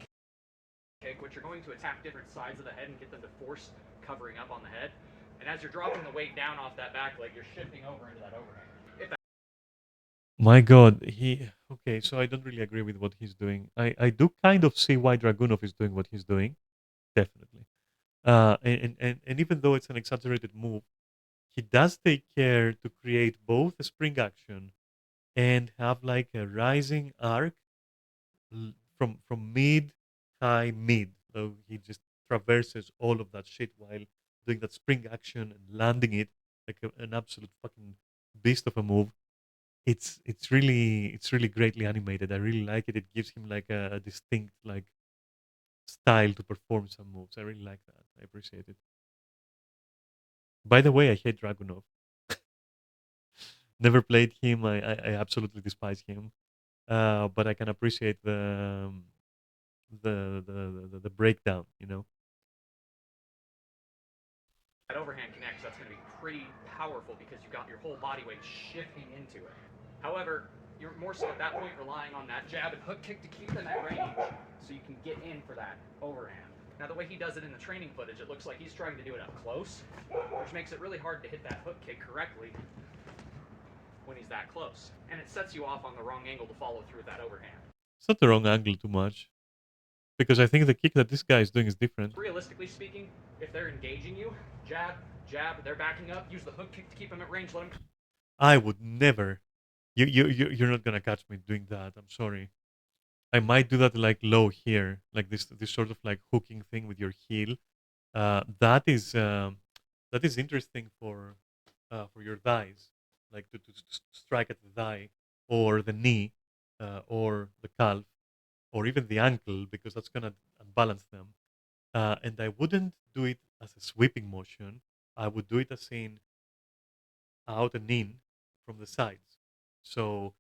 kick, which you're going to attack different sides of the head and get them to force covering up on the head. And as you're dropping the weight down off that back leg, you're shifting over into that overhand. If that My God, he okay. So I don't really agree with what he's doing. I do kind of see why Dragunov is doing what he's doing, definitely. And even though it's an exaggerated move, he does take care to create both a spring action and have like a rising arc from mid, high, mid. So he just traverses all of that shit while doing that spring action and landing it like an absolute fucking beast of a move. It's really greatly animated. I really like it. It gives him like a distinct like style to perform some moves. I really like that. I appreciate it. By the way, I hate Dragunov. Never played him. I absolutely despise him. But I can appreciate the breakdown. You know. overhand connects, that's going to be pretty powerful because you got your whole body weight shifting into it. However, you're more so at that point relying on that jab and hook kick to keep them at range so you can get in for that overhand. Now, the way he does it in the training footage, it looks like he's trying to do it up close, which makes it really hard to hit that hook kick correctly when he's that close. And it sets you off on the wrong angle to follow through with that overhand. It's not the wrong angle too much because I think the kick that this guy is doing is different. Realistically speaking, if they're engaging you, jab, jab, they're backing up, use the hook kick to keep them at range, let them. I would never. You're not gonna catch me doing that. I'm sorry. I might do that like low here, like this sort of like hooking thing with your heel. That is interesting for your thighs, like to strike at the thigh or the knee, or the calf, or even the ankle, because that's gonna unbalance them. And I wouldn't do it as a sweeping motion. I would do it as in out and in from the sides. So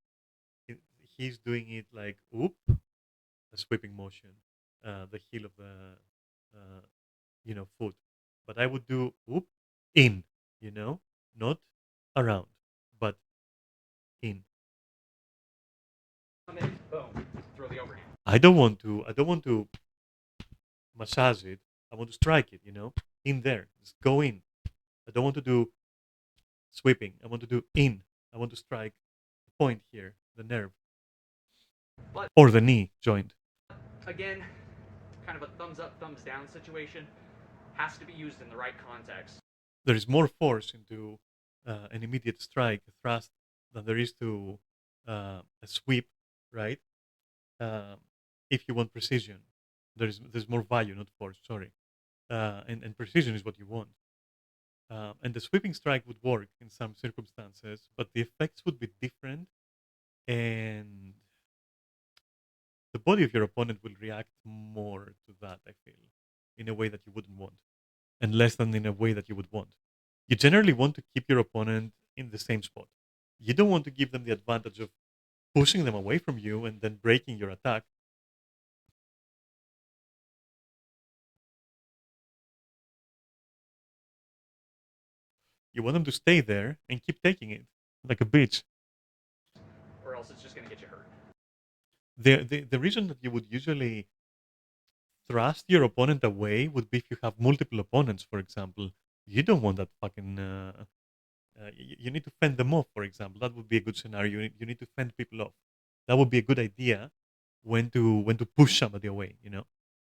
he- he's doing it like oop, a sweeping motion, the heel of the uh, foot. But I would do oop in, not around, but in. Come in, boom, throw the overhand. I don't want to massage it. I want to strike it, in there. Just go in. I don't want to do sweeping. I want to do in. I want to strike the point here, the nerve, But or the knee joint. again, kind of a thumbs up, thumbs down situation. Has to be used in the right context. There is more force into an immediate strike, a thrust, than there is to a sweep, right? Um, if you want precision, there's more value, not force. Sorry, and precision is what you want. And the sweeping strike would work in some circumstances, but the effects would be different, and the body of your opponent will react more to that. I feel, in a way that you wouldn't want, and less than in a way that you would want. You generally want to keep your opponent in the same spot. You don't want to give them the advantage of pushing them away from you and then breaking your attack. You want them to stay there and keep taking it like a bitch. Or else it's just going to get you hurt. The reason that you would usually thrust your opponent away would be if you have multiple opponents, for example. You don't want that fucking. You need to fend them off, for example. That would be a good scenario. You need to fend people off. That would be a good idea when to push somebody away,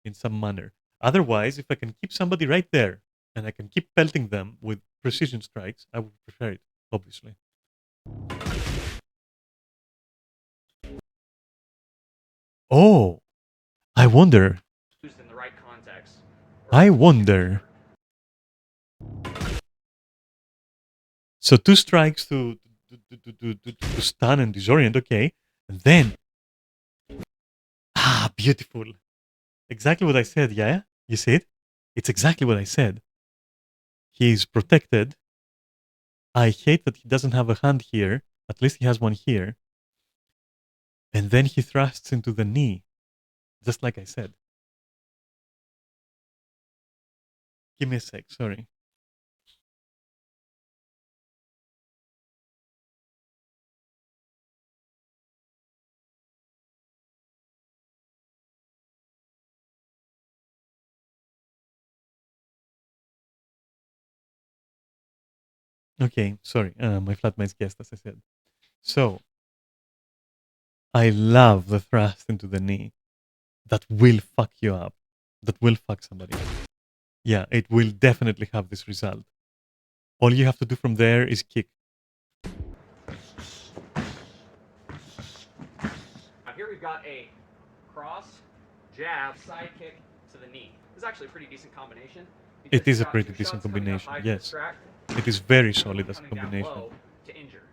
in some manner. Otherwise, if I can keep somebody right there and I can keep pelting them with precision strikes, I would prefer it, obviously. Oh, I wonder. Used in the right context. I wonder. So two strikes to stun and disorient, okay. And then, beautiful. Exactly what I said, yeah? You see it? It's exactly what I said. He's protected. I hate that he doesn't have a hand here. At least he has one here. And then he thrusts into the knee, just like I said. Give me a sec, sorry. Okay, sorry. My flatmate's guest, as I said. So I love the thrust into the knee. That will fuck you up. That will fuck somebody up. Yeah, it will definitely have this result. All you have to do from there is kick. Now here we've got a cross, jab, side kick to the knee. This is actually a pretty decent combination. It Because is you've a got pretty two decent shots coming up combination, high to yes. distract, It is very and solid one as a coming down combination. low to injure.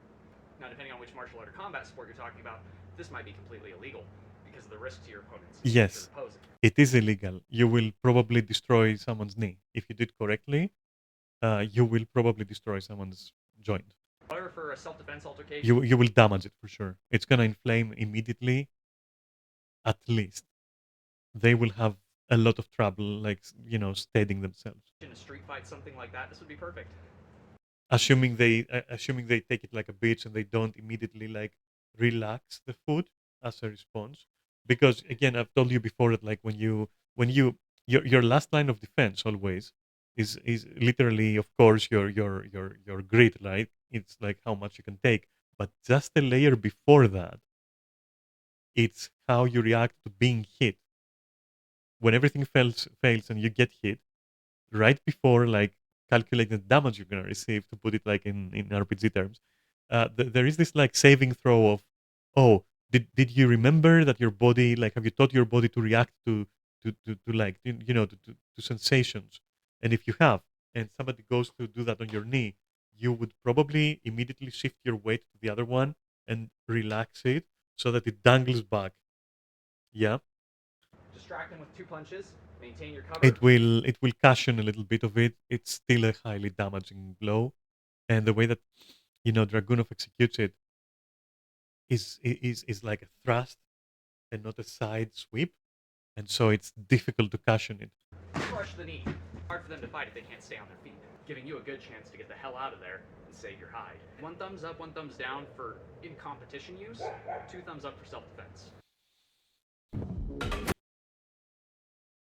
Now, depending on which martial art or combat sport you're talking about, this might be completely illegal because of the risk to your opponent's Yes, opposing. it is illegal. You will probably destroy someone's knee. If you do it correctly, you will probably destroy someone's joint. However, for a self-defense altercation, You will damage it for sure. It's gonna inflame immediately, at least. They will have a lot of trouble, like steadying themselves. in a street fight, something like that, this would be perfect. Assuming they take it like a bitch and they don't immediately like relax the foot as a response. Because again, I've told you before that like when you your last line of defense always is literally, of course, your grit, right? It's like how much you can take, but just a layer before that, it's how you react to being hit. When everything fails and you get hit, right before like calculating the damage you're gonna receive, to put it like in RPG terms, there is this like saving throw of, oh, did you remember that your body, like, have you taught your body to react to like to sensations? And if you have, and somebody goes to do that on your knee, you would probably immediately shift your weight to the other one and relax it so that it dangles back. Yeah, Distract them with 2 punches, maintain your cover. it will cushion a little bit of it. It's still a highly damaging blow, and the way that Dragunov executes it is like a thrust and not a side sweep, and so it's difficult to cushion it. Crush the knee. Hard for them to fight if they can't stay on their feet, giving you a good chance to get the hell out of there and save your hide. 1 thumbs up, 1 thumbs down for in competition use, 2 thumbs up for self-defense.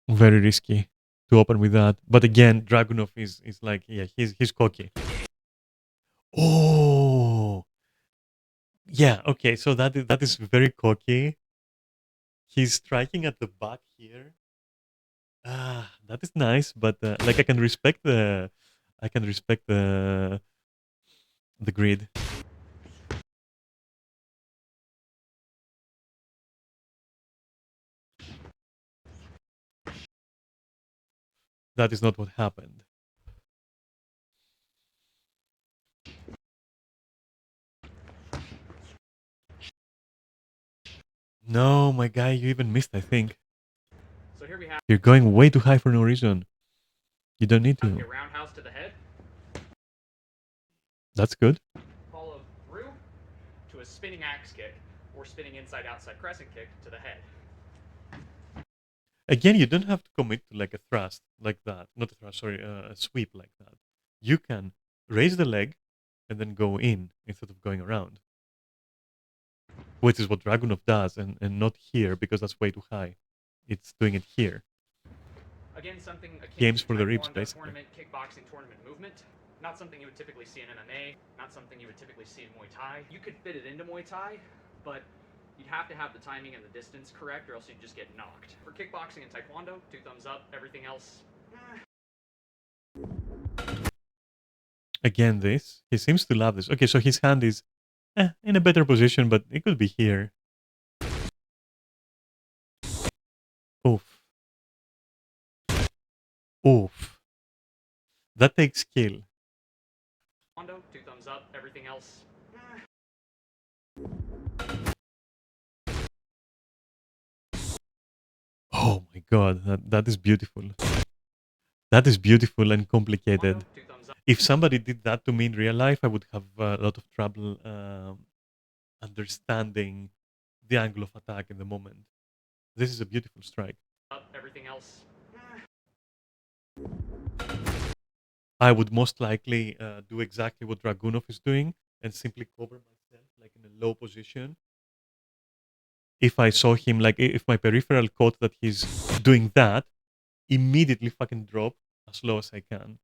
Very risky to open with that, but again, Dragunov is like, yeah, he's cocky. Oh, yeah, okay, so that is very cocky. He's striking at the back here. That is nice, but like I can respect the grid. That is not what happened. No, my guy, you even missed, I think. So here we have You're going way too high for no reason. You don't need a to. roundhouse to the head, That's good. followed through to a spinning axe kick or spinning inside-outside crescent kick to the head. Again, you don't have to commit to like a thrust like that. Not a thrust, sorry, a sweep like that. You can raise the leg and then go in instead of going around, which is what Dragunov does, and not here because that's way too high. It's doing it here. Again, something akin Games to for the ribs, Taekwondo basically. tournament, kickboxing tournament movement. Not something you would typically see in MMA, not something you would typically see in Muay Thai. You could fit it into Muay Thai, but you'd have to have the timing and the distance correct, or else you'd just get knocked. For kickboxing and Taekwondo, 2 thumbs up. Everything else, Again, this. He seems to love this. Okay, so his hand is in a better position, but it could be here. Oof. Oof. That takes skill. Taekwondo, 2 thumbs up. Everything else, Oh my god, that is beautiful. That is beautiful and complicated. Taekwondo, 2 thumbs up. If somebody did that to me in real life, I would have a lot of trouble understanding the angle of attack in the moment. This is a beautiful strike. Everything else, I would most likely do exactly what Dragunov is doing and simply cover myself like in a low position. If I saw him, like if my peripheral caught that he's doing that, immediately fucking drop as low as I can.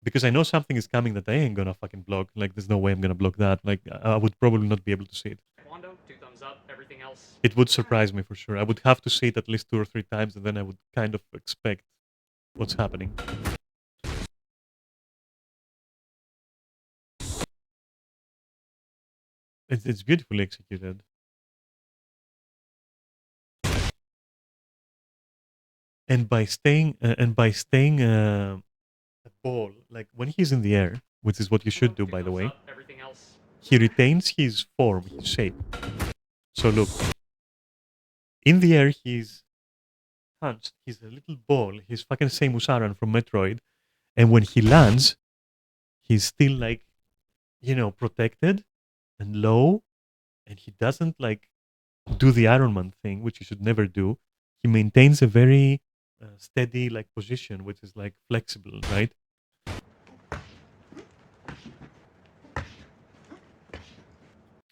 because I know something is coming that I ain't gonna fucking block. Like, there's no way I'm gonna block that. Like, I would probably not be able to see it. Wando, 2 thumbs up. Everything else. It would surprise me for sure. I would have to see it at least 2 or 3 times, and then I would kind of expect what's happening. It's beautifully executed. And by staying a ball, like when he's in the air, which is what you should do, by the way, Everything else. he retains his form, his shape. So look, in the air, he's hunched. He's a little ball. He's fucking Samus Aran from Metroid. And when he lands, he's still like, protected and low. And he doesn't like do the Iron Man thing, which you should never do. He maintains a very steady like position, which is like flexible, right?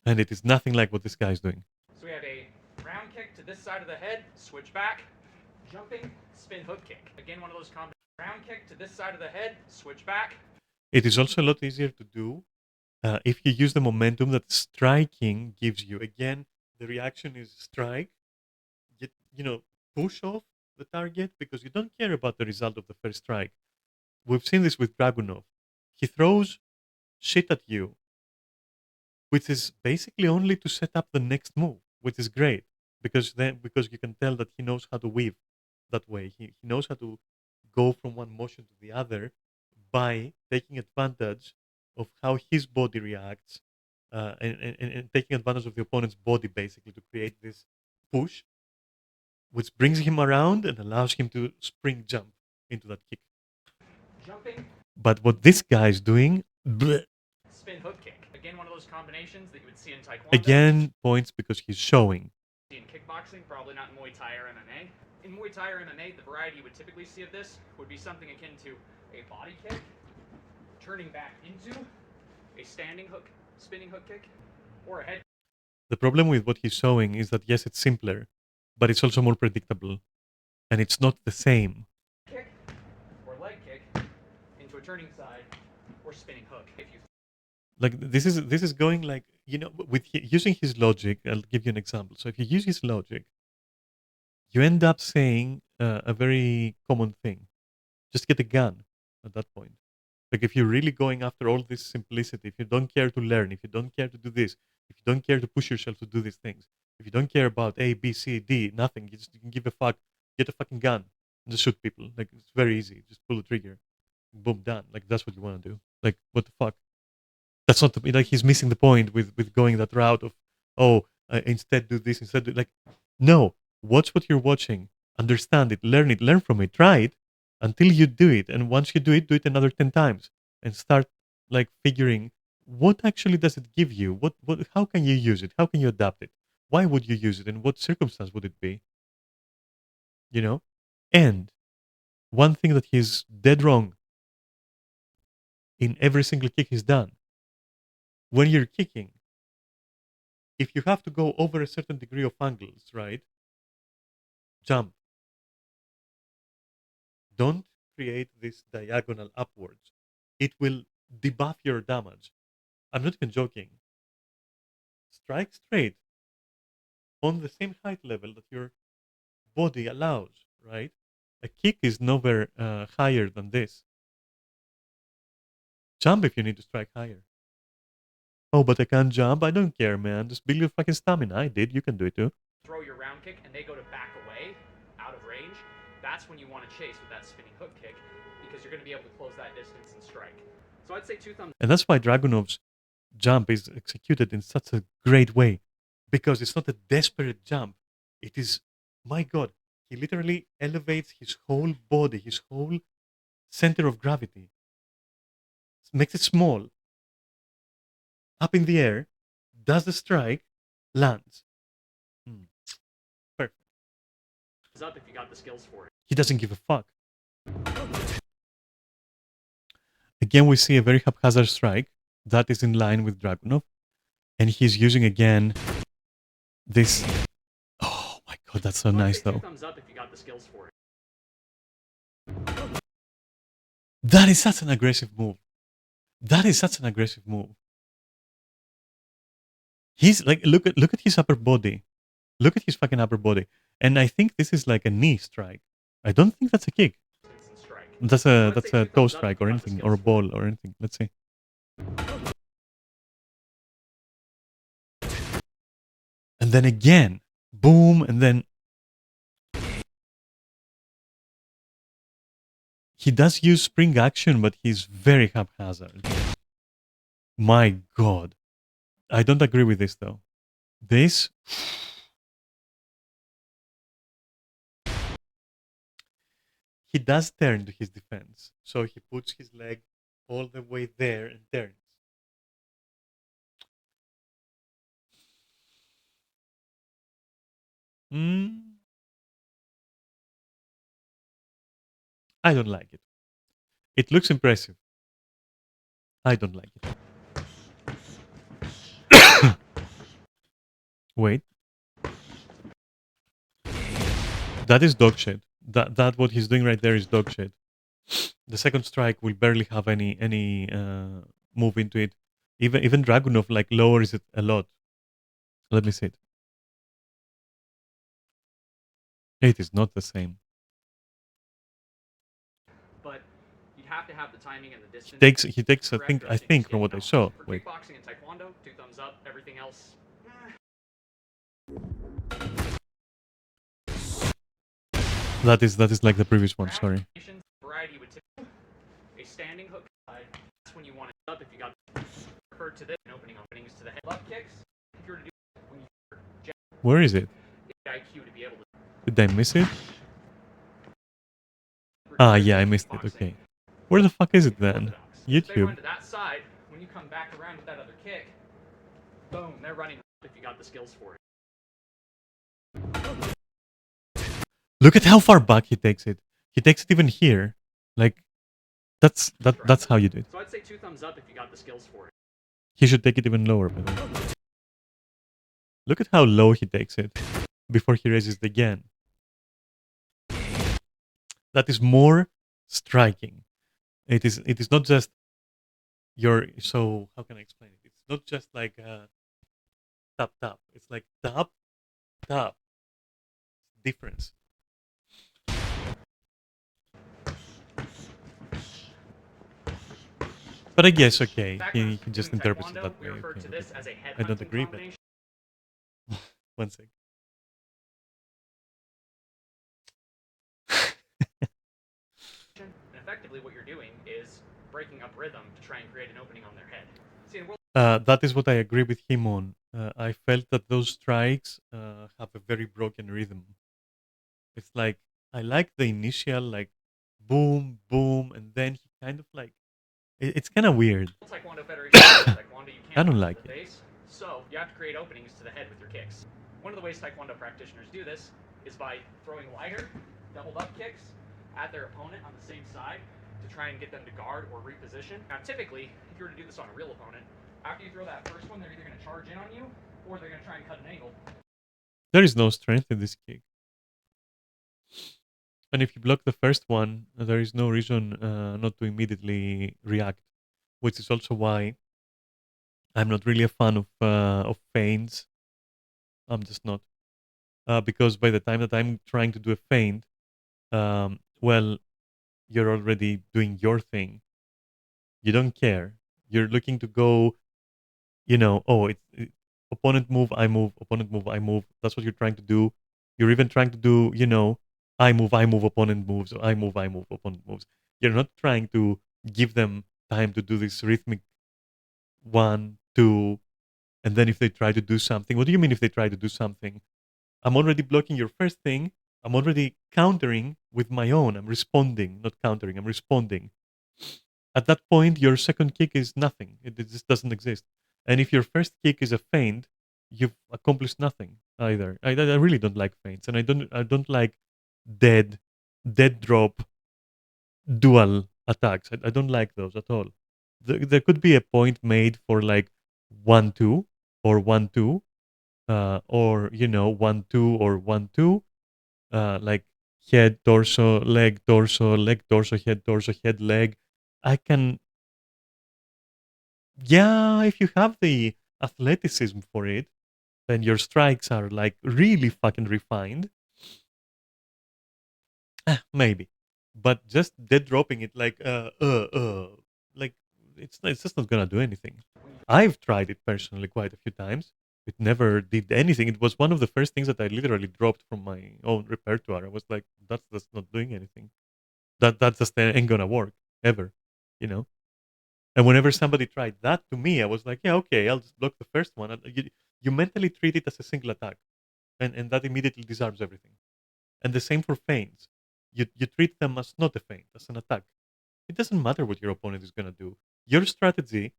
And it is nothing like what this guy is doing. So we have a round kick to this side of the head, switch back, jumping, spin hook kick. Again, one of those combos. Round kick to this side of the head, switch back. It is also a lot easier to do if you use the momentum that striking gives you. Again, the reaction is strike, get, push off the target because you don't care about the result of the first strike. We've seen this with Dragunov. He throws shit at you, which is basically only to set up the next move, which is great because you can tell that he knows how to weave that way. He knows how to go from one motion to the other by taking advantage of how his body reacts and taking advantage of the opponent's body basically to create this push, which brings him around and allows him to spring jump into that kick. Jumping. But what this guy is doing, bleh, Spin hook kick. Again, one of those combinations that you would see in Taekwondo. again, points because he's showing. In kickboxing, probably not in Muay Thai or MMA. In Muay Thai or MMA, the variety you would typically see of this would be something akin to a body kick, turning back into a standing hook, spinning hook kick, or a head The problem with what he's showing is that yes, it's simpler, but it's also more predictable, and it's not the same. kick or leg kick into a turning side or spinning hook. If you Like this is going like with using his logic. I'll give you an example. So if you use his logic, you end up saying a very common thing: just get a gun at that point. Like if you're really going after all this simplicity, if you don't care to learn, if you don't care to do this, if you don't care to push yourself to do these things, if you don't care about A, B, C, D, nothing, you can give a fuck, get a fucking gun and just shoot people. Like it's very easy. Just pull the trigger, boom, done. Like that's what you want to do. Like what the fuck? That's not like he's missing the point with going that route of instead do this, instead do like no. Watch what you're watching, understand it, learn from it, try it until you do it, and once you do it another 10 times and start like figuring what actually does it give you, what how can you use it, how can you adapt it, why would you use it, and what circumstance would it be, and one thing that he's dead wrong in every single kick he's done: when you're kicking, if you have to go over a certain degree of angles, right, jump. Don't create this diagonal upwards. It will debuff your damage. I'm not even joking. Strike straight on the same height level that your body allows, right? A kick is nowhere higher than this. Jump if you need to strike higher. Oh, but I can't jump. I don't care, man. Just build your fucking stamina. I did. You can do it too. throw your round kick and they go to back away, out of range, that's when you want to chase with that spinning hook kick because you're going to be able to close that distance and strike. So I'd say 2 thumbs. And that's why Dragunov's jump is executed in such a great way, because it's not a desperate jump. It is, my God, he literally elevates his whole body, his whole center of gravity, makes it small, up in the air, does the strike, lands. Perfect. Up if you got the skills for it. He doesn't give a fuck. Again, we see a very haphazard strike that is in line with Dragunov, and he's using again this. Oh my God, that's so nice though. 2 thumbs up if you got the skills for it. That is such an aggressive move. That is such an aggressive move. He's like, look at his upper body. Look at his fucking upper body. And I think this is like a knee strike. I don't think that's a kick. Instant strike. That's So a I'd that's say a two toe thumbs up strike if you or got the anything, or a skills for it. ball or anything. Let's see. And then again, boom, and then he does use spring action, but he's very haphazard. My God. I don't agree with this though. This, he does turn to his defense. So he puts his leg all the way there and turns. Mm, I don't like it. It looks impressive. I don't like it. Wait, that is dog shit. That what he's doing right there is dog shit. The second strike will barely have any move into it. Even Dragunov like lowers it a lot. Let me see it. It is not the same. But you'd have to have the timing and the He distance. takes I think from what I saw. For Wait. kickboxing and taekwondo, two thumbs up. Everything else, That is like the previous one, sorry. variety would a standing hook. That's when you want it up. If you got referred to this, openings to the head. Left kicks. If you were to do when you Where is it? IQ to be able to. Did I miss it? Ah, yeah, I missed it. Okay. Where the fuck is it then? If they run YouTube. to that side, when you come back around with that other kick, boom, they're running if you got the skills for it. Look at how far back he takes it. He takes it even here. Like that's how you do it. So I'd say two thumbs up if you got the skills for it. He should take it even lower, by the way. Look at how low he takes it before he raises it again. That is more striking. It is not just your, so how can I explain it? It's not just like tap tap. It's like tap tap. Difference. But I guess okay, he just interprets it that way. Okay, I don't agree, but one sec. And effectively, what you're doing is breaking up rhythm to try and create an opening on their head. See, in world That is what I agree with him on. I felt that those strikes have a very broken rhythm. It's like I like the initial like boom boom, and then he kind of like it's kind of weird. Taekwondo Federation, Taekwondo, you I can't don't punch like to the it. face, so you have to create openings to the head with your kicks. One of the ways Taekwondo practitioners do this is by throwing lighter, doubled up kicks at their opponent on the same side to try and get them to guard or reposition. Now, typically, if you were to do this on a real opponent, after you throw that first one, they're either going to charge in on you or they're going to try and cut an angle. There is no strength in this kick. And if you block the first one, there is no reason not to immediately react, which is also why I'm not really a fan of feints. I'm just not, because by the time that I'm trying to do a feint, well, you're already doing your thing. You don't care. You're looking to go, oh, opponent move, I move, opponent move, I move. That's what you're trying to do. You're even trying to do, I move, opponent moves, or I move, opponent moves. You're not trying to give them time to do this rhythmic one, two, and then if they try to do something, what do you mean if they try to do something? I'm already blocking your first thing. I'm already countering with my own. I'm responding, not countering. I'm responding. At that point, your second kick is nothing. It just doesn't exist. And if your first kick is a feint, you've accomplished nothing either. I really don't like feints, and I don't like dead drop dual attacks. I don't like those at all. There could be a point made for like 1-2 or 1-2, or 1-2 or 1-2, like head torso leg torso leg torso head leg, I can, yeah, if you have the athleticism for it, then your strikes are like really fucking refined. Maybe, but just dead dropping it like it's just not gonna do anything. I've tried it personally quite a few times. It never did anything. It was one of the first things that I literally dropped from my own repertoire. I was like, that's not doing anything. That just ain't gonna work ever, you know. And whenever somebody tried that to me, I was like, yeah, okay, I'll just block the first one. And you mentally treat it as a single attack, and that immediately disarms everything. And the same for feints. You treat them as not a feint, as an attack. It doesn't matter what your opponent is gonna do. Your strategy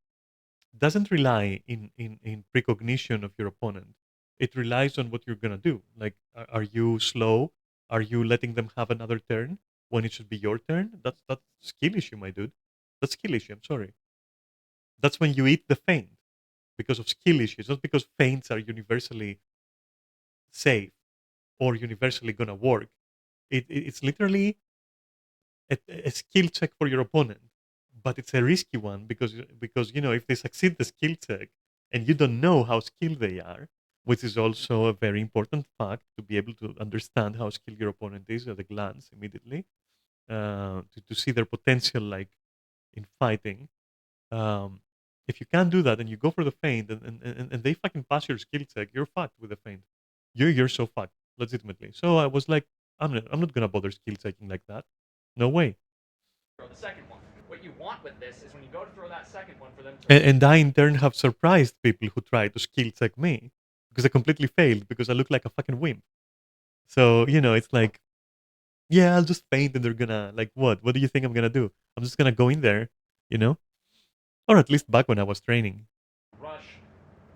doesn't rely in precognition of your opponent. It relies on what you're gonna do. Like, are you slow? Are you letting them have another turn when it should be your turn? That's skill issue, my dude. That's skill issue. I'm sorry. That's when you eat the feint because of skill issues, not because feints are universally safe or universally gonna work. It's literally a skill check for your opponent, but it's a risky one because you know if they succeed the skill check and you don't know how skilled they are, which is also a very important fact to be able to understand how skilled your opponent is at a glance immediately, to see their potential like in fighting. Um, if you can't do that and you go for the feint and they fucking pass your skill check, you're fucked with the feint. You're so fucked, legitimately. So I was like, I'm not gonna bother skill checking like that. No way. Throw the second one. What you want with this is when you go to throw that second one for them to. And I in turn have surprised people who try to skill check me because I completely failed because I look like a fucking wimp. So, you know, it's like, yeah, I'll just feint and they're gonna, like, what? What do you think I'm gonna do? I'm just gonna go in there, you know? Or at least back when I was training. Rush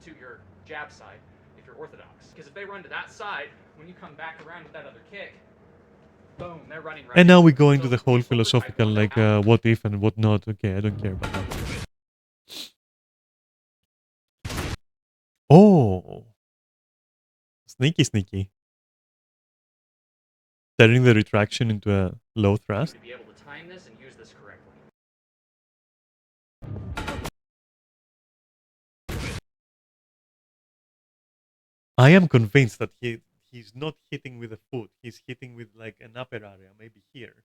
to your jab side if you're orthodox. Because if they run to that side, when you come back around with that other kick, boom, they're running right. And now we into go it. into So the whole slow for type philosophical, one, they're like, out. what if and what not. Okay, I don't care about that. Oh, sneaky, sneaky. Turning the retraction into a low thrust. To be able to time this and use this correctly. I am convinced that he's not hitting with the foot. He's hitting with like an upper area, maybe here.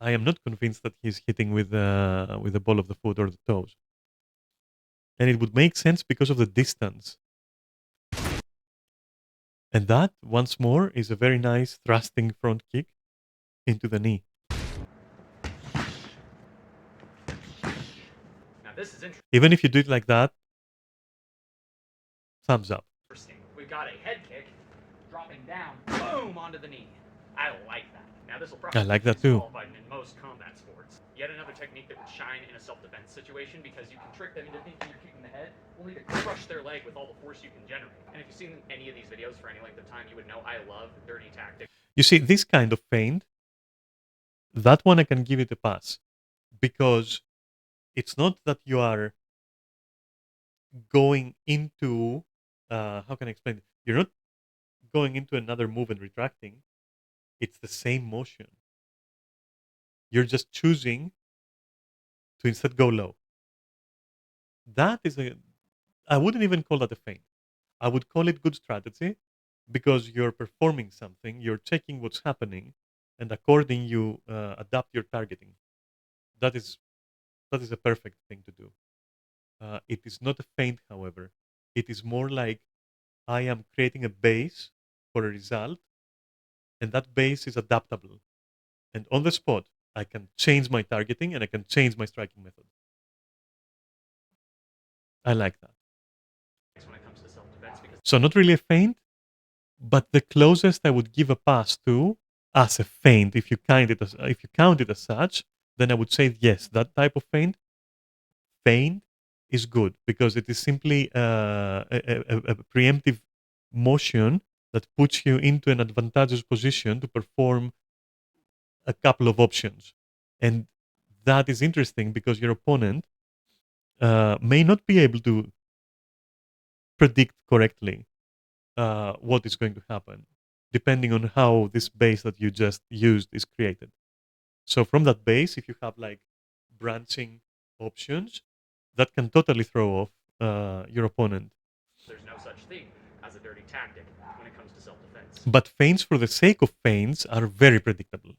I am not convinced that he's hitting with the ball of the foot or the toes. And it would make sense because of the distance. And that, once more, is a very nice thrusting front kick into the knee. Now this is Even if you do it like that, thumbs up. interesting. We've got a head kick dropping down, boom, onto the knee. I like that. Now this will I probably like be that too. disqualified in most combat sports. Yet another technique that would shine in a self-defense situation because you can trick them into thinking you're kicking the head, only to crush their leg with all the force you can generate. And if you've seen any of these videos for any length of time, you would know I love dirty tactics. You see, this kind of feint, that one I can give it a pass. Because it's not that you are going into, how can I explain it? You're not going into another move and retracting. It's the same motion. You're just choosing to instead go low. That is I wouldn't even call that a feint. I would call it good strategy because you're performing something, you're checking what's happening, and according you adapt your targeting. That is that is a perfect thing to do. It is not a feint, however. It is more like I am creating a base for a result, and that base is adaptable. And on the spot, I can change my targeting and I can change my striking method. I like that. When it comes to self-defense because So not really a feint, but the closest I would give a pass to as a feint, if you count it as such, then I would say yes, that type of feint is good because it is simply a preemptive motion that puts you into an advantageous position to perform a couple of options, and that is interesting because your opponent may not be able to predict correctly what is going to happen, depending on how this base that you just used is created. So from that base, if you have like branching options that can totally throw off your opponent. There's no such thing as a dirty tactic when it comes to self-defense. But feints, for the sake of feints, are very predictable,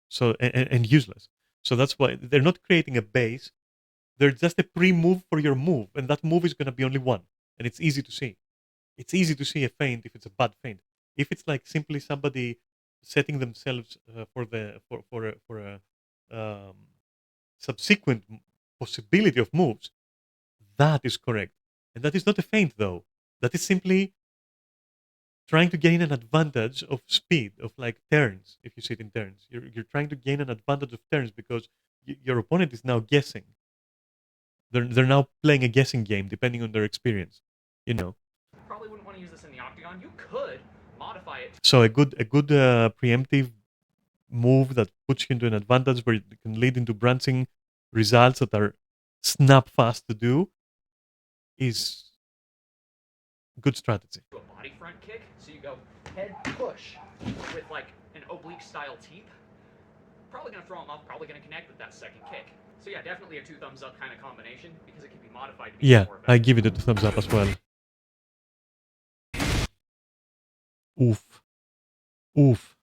so and useless. So that's why they're not creating a base. They're just a pre-move for your move, and that move is going to be only one, and it's easy to see. It's easy to see a feint if it's a bad feint. If it's like simply somebody setting themselves for a um, subsequent possibility of moves, that is correct, and that is not a feint though. That is simply trying to gain an advantage of speed, of like turns. If you sit in turns, you're trying to gain an advantage of turns because your opponent is now guessing. They're now playing a guessing game depending on their experience, you know. Probably wouldn't want to use this in the octagon. You could modify it. So a good preemptive move that puts you into an advantage where it can lead into branching results that are snap fast to do is good strategy. A body front kick, so you go head push with like an oblique style teep. Probably gonna throw him off. Probably gonna connect with that second kick. So yeah, definitely a 2 thumbs up kind of combination because it can be modified to be Yeah, more I effective. give it a 2 thumbs up as well. Oof. Oof.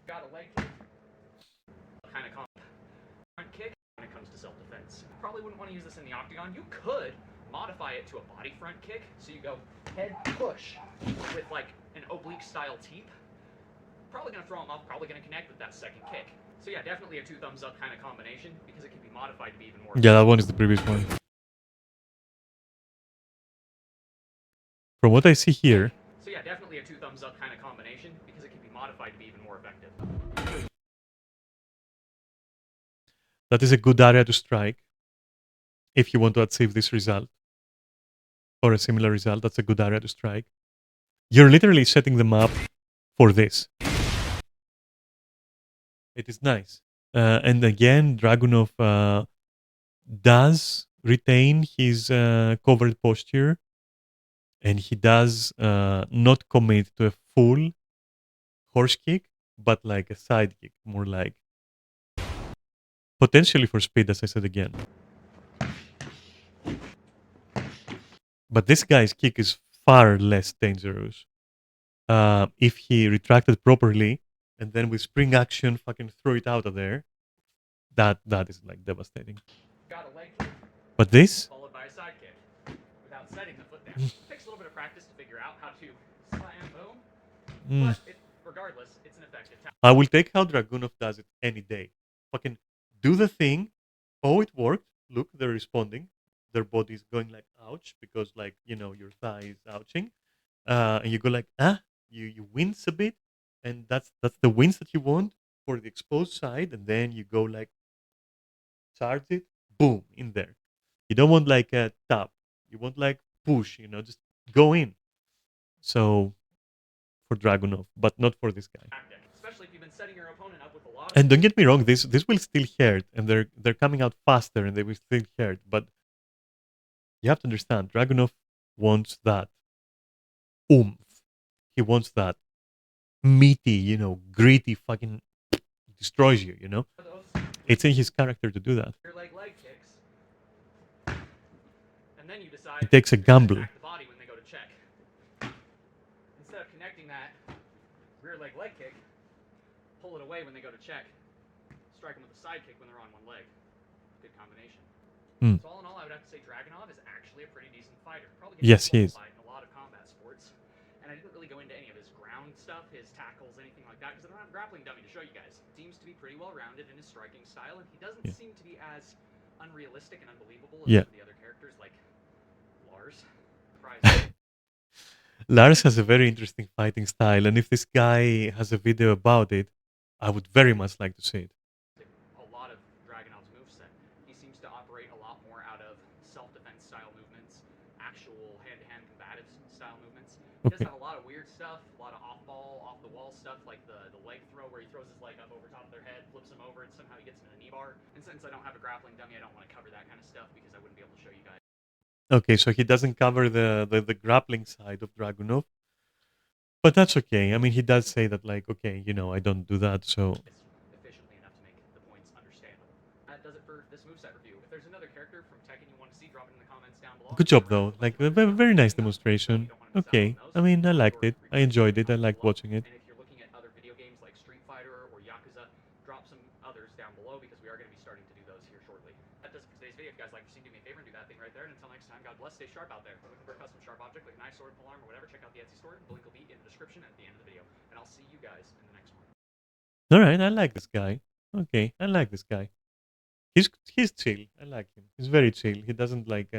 Got a leg kick. Kind of front kick when it comes to self-defense. Probably wouldn't want to use this in the octagon. You could modify it to a body front kick, so you go head push with like an oblique style teep. Probably gonna throw him off. Probably gonna connect with that second kick. So yeah, definitely a 2 thumbs up kind of combination because it can be modified to be even more. Yeah, that one is the previous one. From what I see here. So yeah, definitely a 2 thumbs up kind of combination because it can be modified to be even more effective. That is a good area to strike if you want to achieve this result or a similar result. That's a good area to strike. You're literally setting them up for this. It is nice. And again, Dragunov does retain his covered posture, and he does not commit to a full horse kick, but like a side kick, more like potentially for speed, as I said again. But this guy's kick is far less dangerous. If he retracted properly and then with spring action fucking throw it out of there, that is like devastating. Got a leg kick. But this followed by a side kick without setting the foot down. Takes a little bit of practice to figure out how to slam boom. But regardless, it's an effective tactic. I will take how Dragunov does it any day. Fucking do the thing. Oh, it worked. Look, they're responding. Their body's going like ouch because like your thigh is ouching, and you go like you wince a bit, and that's the wince that you want for the exposed side, and then you go like charge it, boom, in there. You don't want like a tap. You want like push. Just go in. So for Dragunov, but not for this guy. Especially if you've been setting your opponent up with a lot of. And don't get me wrong, this will still hurt, and they're coming out faster, and they will still hurt. But you have to understand, Dragunov wants that oomph. He wants that meaty, gritty, fucking destroys you. It's in his character to do that. Your leg kicks, and then you decide. He takes a gamble. Attack the body when they go to check. Instead of connecting that rear leg kick, pull it away when they go to check. Strike them with a side kick when they're on one leg. Good combination. So all in all, I would have to say Dragunov is actually a pretty decent fighter. Probably yes, he is. In a lot of combat sports. And I didn't really go into any of his ground stuff, his tackles, anything like that, because I don't have a grappling dummy to show you guys. Seems to be pretty well rounded in his striking style, and he doesn't seem to be as unrealistic and unbelievable as some of the other characters like Lars. Lars has a very interesting fighting style, and if this guy has a video about it, I would very much like to see it. A lot of Dragunov's moveset. He seems to operate a lot more out of self-defense style movements, actual hand-to-hand combative style movements. He does have a lot of weird stuff, a lot of off-ball, off-the-wall stuff, like the leg throw where he throws his leg up over top of their head, flips them over, and somehow he gets into a knee bar. And since I don't have a grappling dummy, I don't want to cover that kind of stuff because I wouldn't be able to show you guys. Okay, so he doesn't cover the grappling side of Dragunov. But that's okay. I mean, he does say that, like, okay, I don't do that. So efficiently enough to make the points understandable. That does it for this moveset review. If there's another character from Tekken you want to see, drop it in the comments down below. good I'm going job, to run though. with a bunch Like, of a other very nice coming up, so if you demonstration. don't want to miss out on Okay. those, I mean, I drop liked your it. I request in enjoyed the it. I comments liked below. watching it. And if you're looking at other video games like Street Fighter or Yakuza, drop some others down below because we are going to be starting to do those here shortly. That does it for today's video. If you guys like to see, do me a favor and do that thing right there. And until next time, God bless. Stay sharp out there. If you're looking for a custom sharp object like a knife, sword, polearm, or whatever, check out the Etsy store. The link will be in the description at the end of the video. And I'll see you guys in the next one. All right. I like this guy. Okay. I like this guy. He's chill. I like him. He's very chill. He doesn't like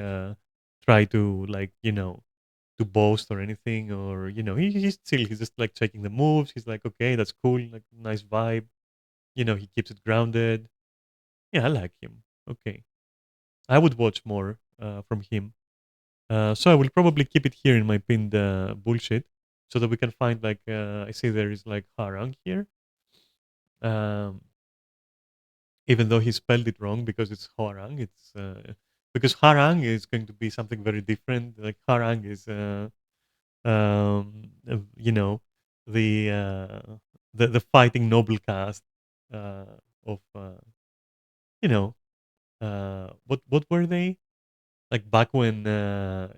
try to like to boast or anything, or he's chill. He's just like checking the moves. He's like, okay, that's cool, like nice vibe. He keeps it grounded. Yeah, I like him. Okay, I would watch more from him. So I will probably keep it here in my pinned bullshit, so that we can find like I see there is like Harang here. Um, Even though he spelled it wrong because it's Harang, it's because Harang is going to be something very different. Like Harang is you know the the fighting noble caste of you know what were they like back when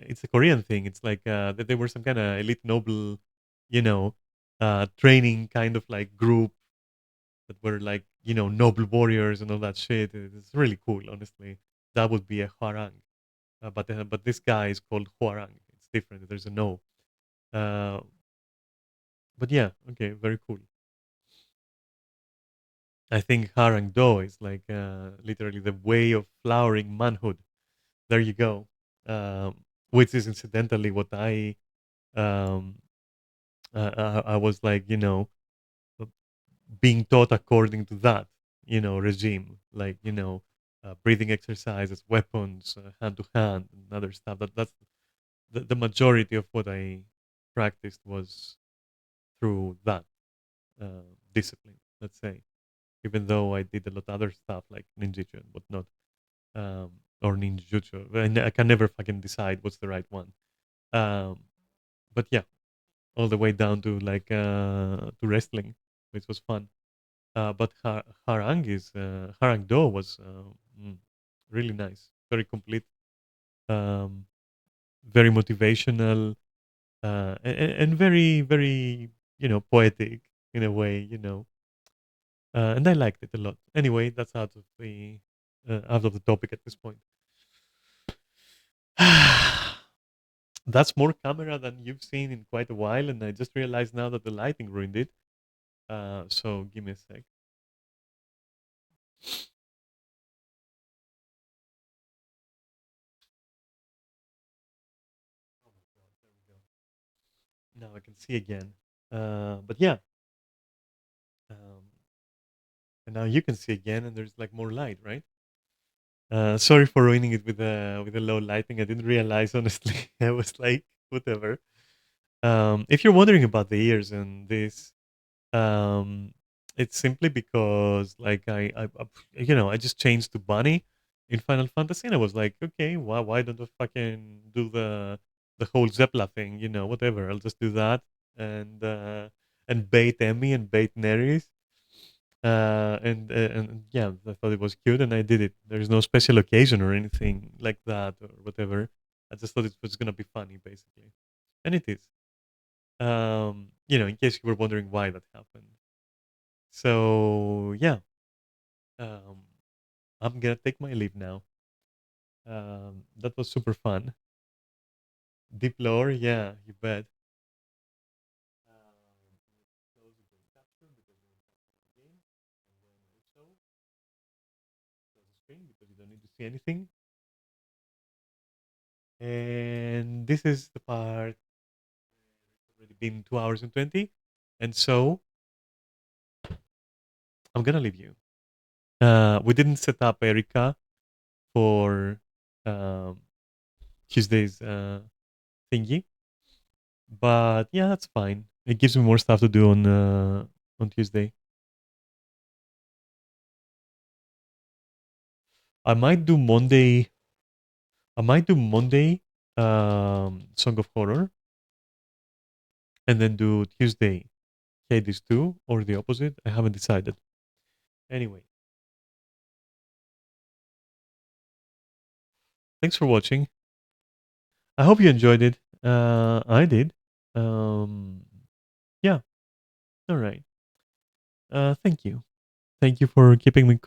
it's a Korean thing. It's like that they were some kind of elite noble, you know, training kind of like group that were like noble warriors and all that shit. It's really cool, honestly. That would be a Hwarang, but this guy is called Hwarang. It's different. There's a no. Uh, but yeah, okay, very cool. I think Harang Do is like literally the way of flowering manhood. There you go. Which is incidentally what um, I was like, uh, being taught according to that, regime, like, breathing exercises, weapons, hand to hand, and other stuff. That's the majority of what I practiced was through that discipline, let's say. Even though I did a lot of other stuff like ninjutsu and whatnot, or ninjutsu, I can never fucking decide what's the right one. Um, but yeah, all the way down to like to wrestling, which was fun. But Harang Do was really nice, very complete, um, very motivational, and very very poetic in a way, and I liked it a lot. Anyway, that's out of the topic at this point. That's more camera than you've seen in quite a while, and I just realized now that the lighting ruined it. So give me a sec. Oh my god, there we go. Now I can see again. But yeah, um, and now you can see again, and there's like more light, right? Sorry for ruining it with the low lighting. I didn't realize, honestly. I was like, whatever. If you're wondering about the ears and this, um, it's simply because like I just changed to bunny in Final Fantasy, and I was like, okay, why don't I fucking do the whole Zepla thing? Whatever. I'll just do that and bait Emmy and bait Neris. And yeah, I thought it was cute, and I did it. There's no special occasion or anything like that or whatever. I just thought it was gonna be funny, basically, and it is. In case you were wondering why that happened. So yeah, um, I'm gonna take my leave now. That was super fun. Deep lore, yeah, you bet. Close the game capture because we're capturing the game, and then also close the screen because you don't need to see anything. And this is the part. It's already been 2 hours and 20, and so I'm gonna leave you. We didn't set up Erica for um, Tuesday's thingy, but yeah, that's fine. It gives me more stuff to do on Tuesday. I might do Monday. I might do Monday, Song of Horror, and then do Tuesday Hades 2 or the opposite. I haven't decided. Anyway, thanks for watching. I hope you enjoyed it. I did. Um, yeah. All right. Thank you. Thank you for keeping me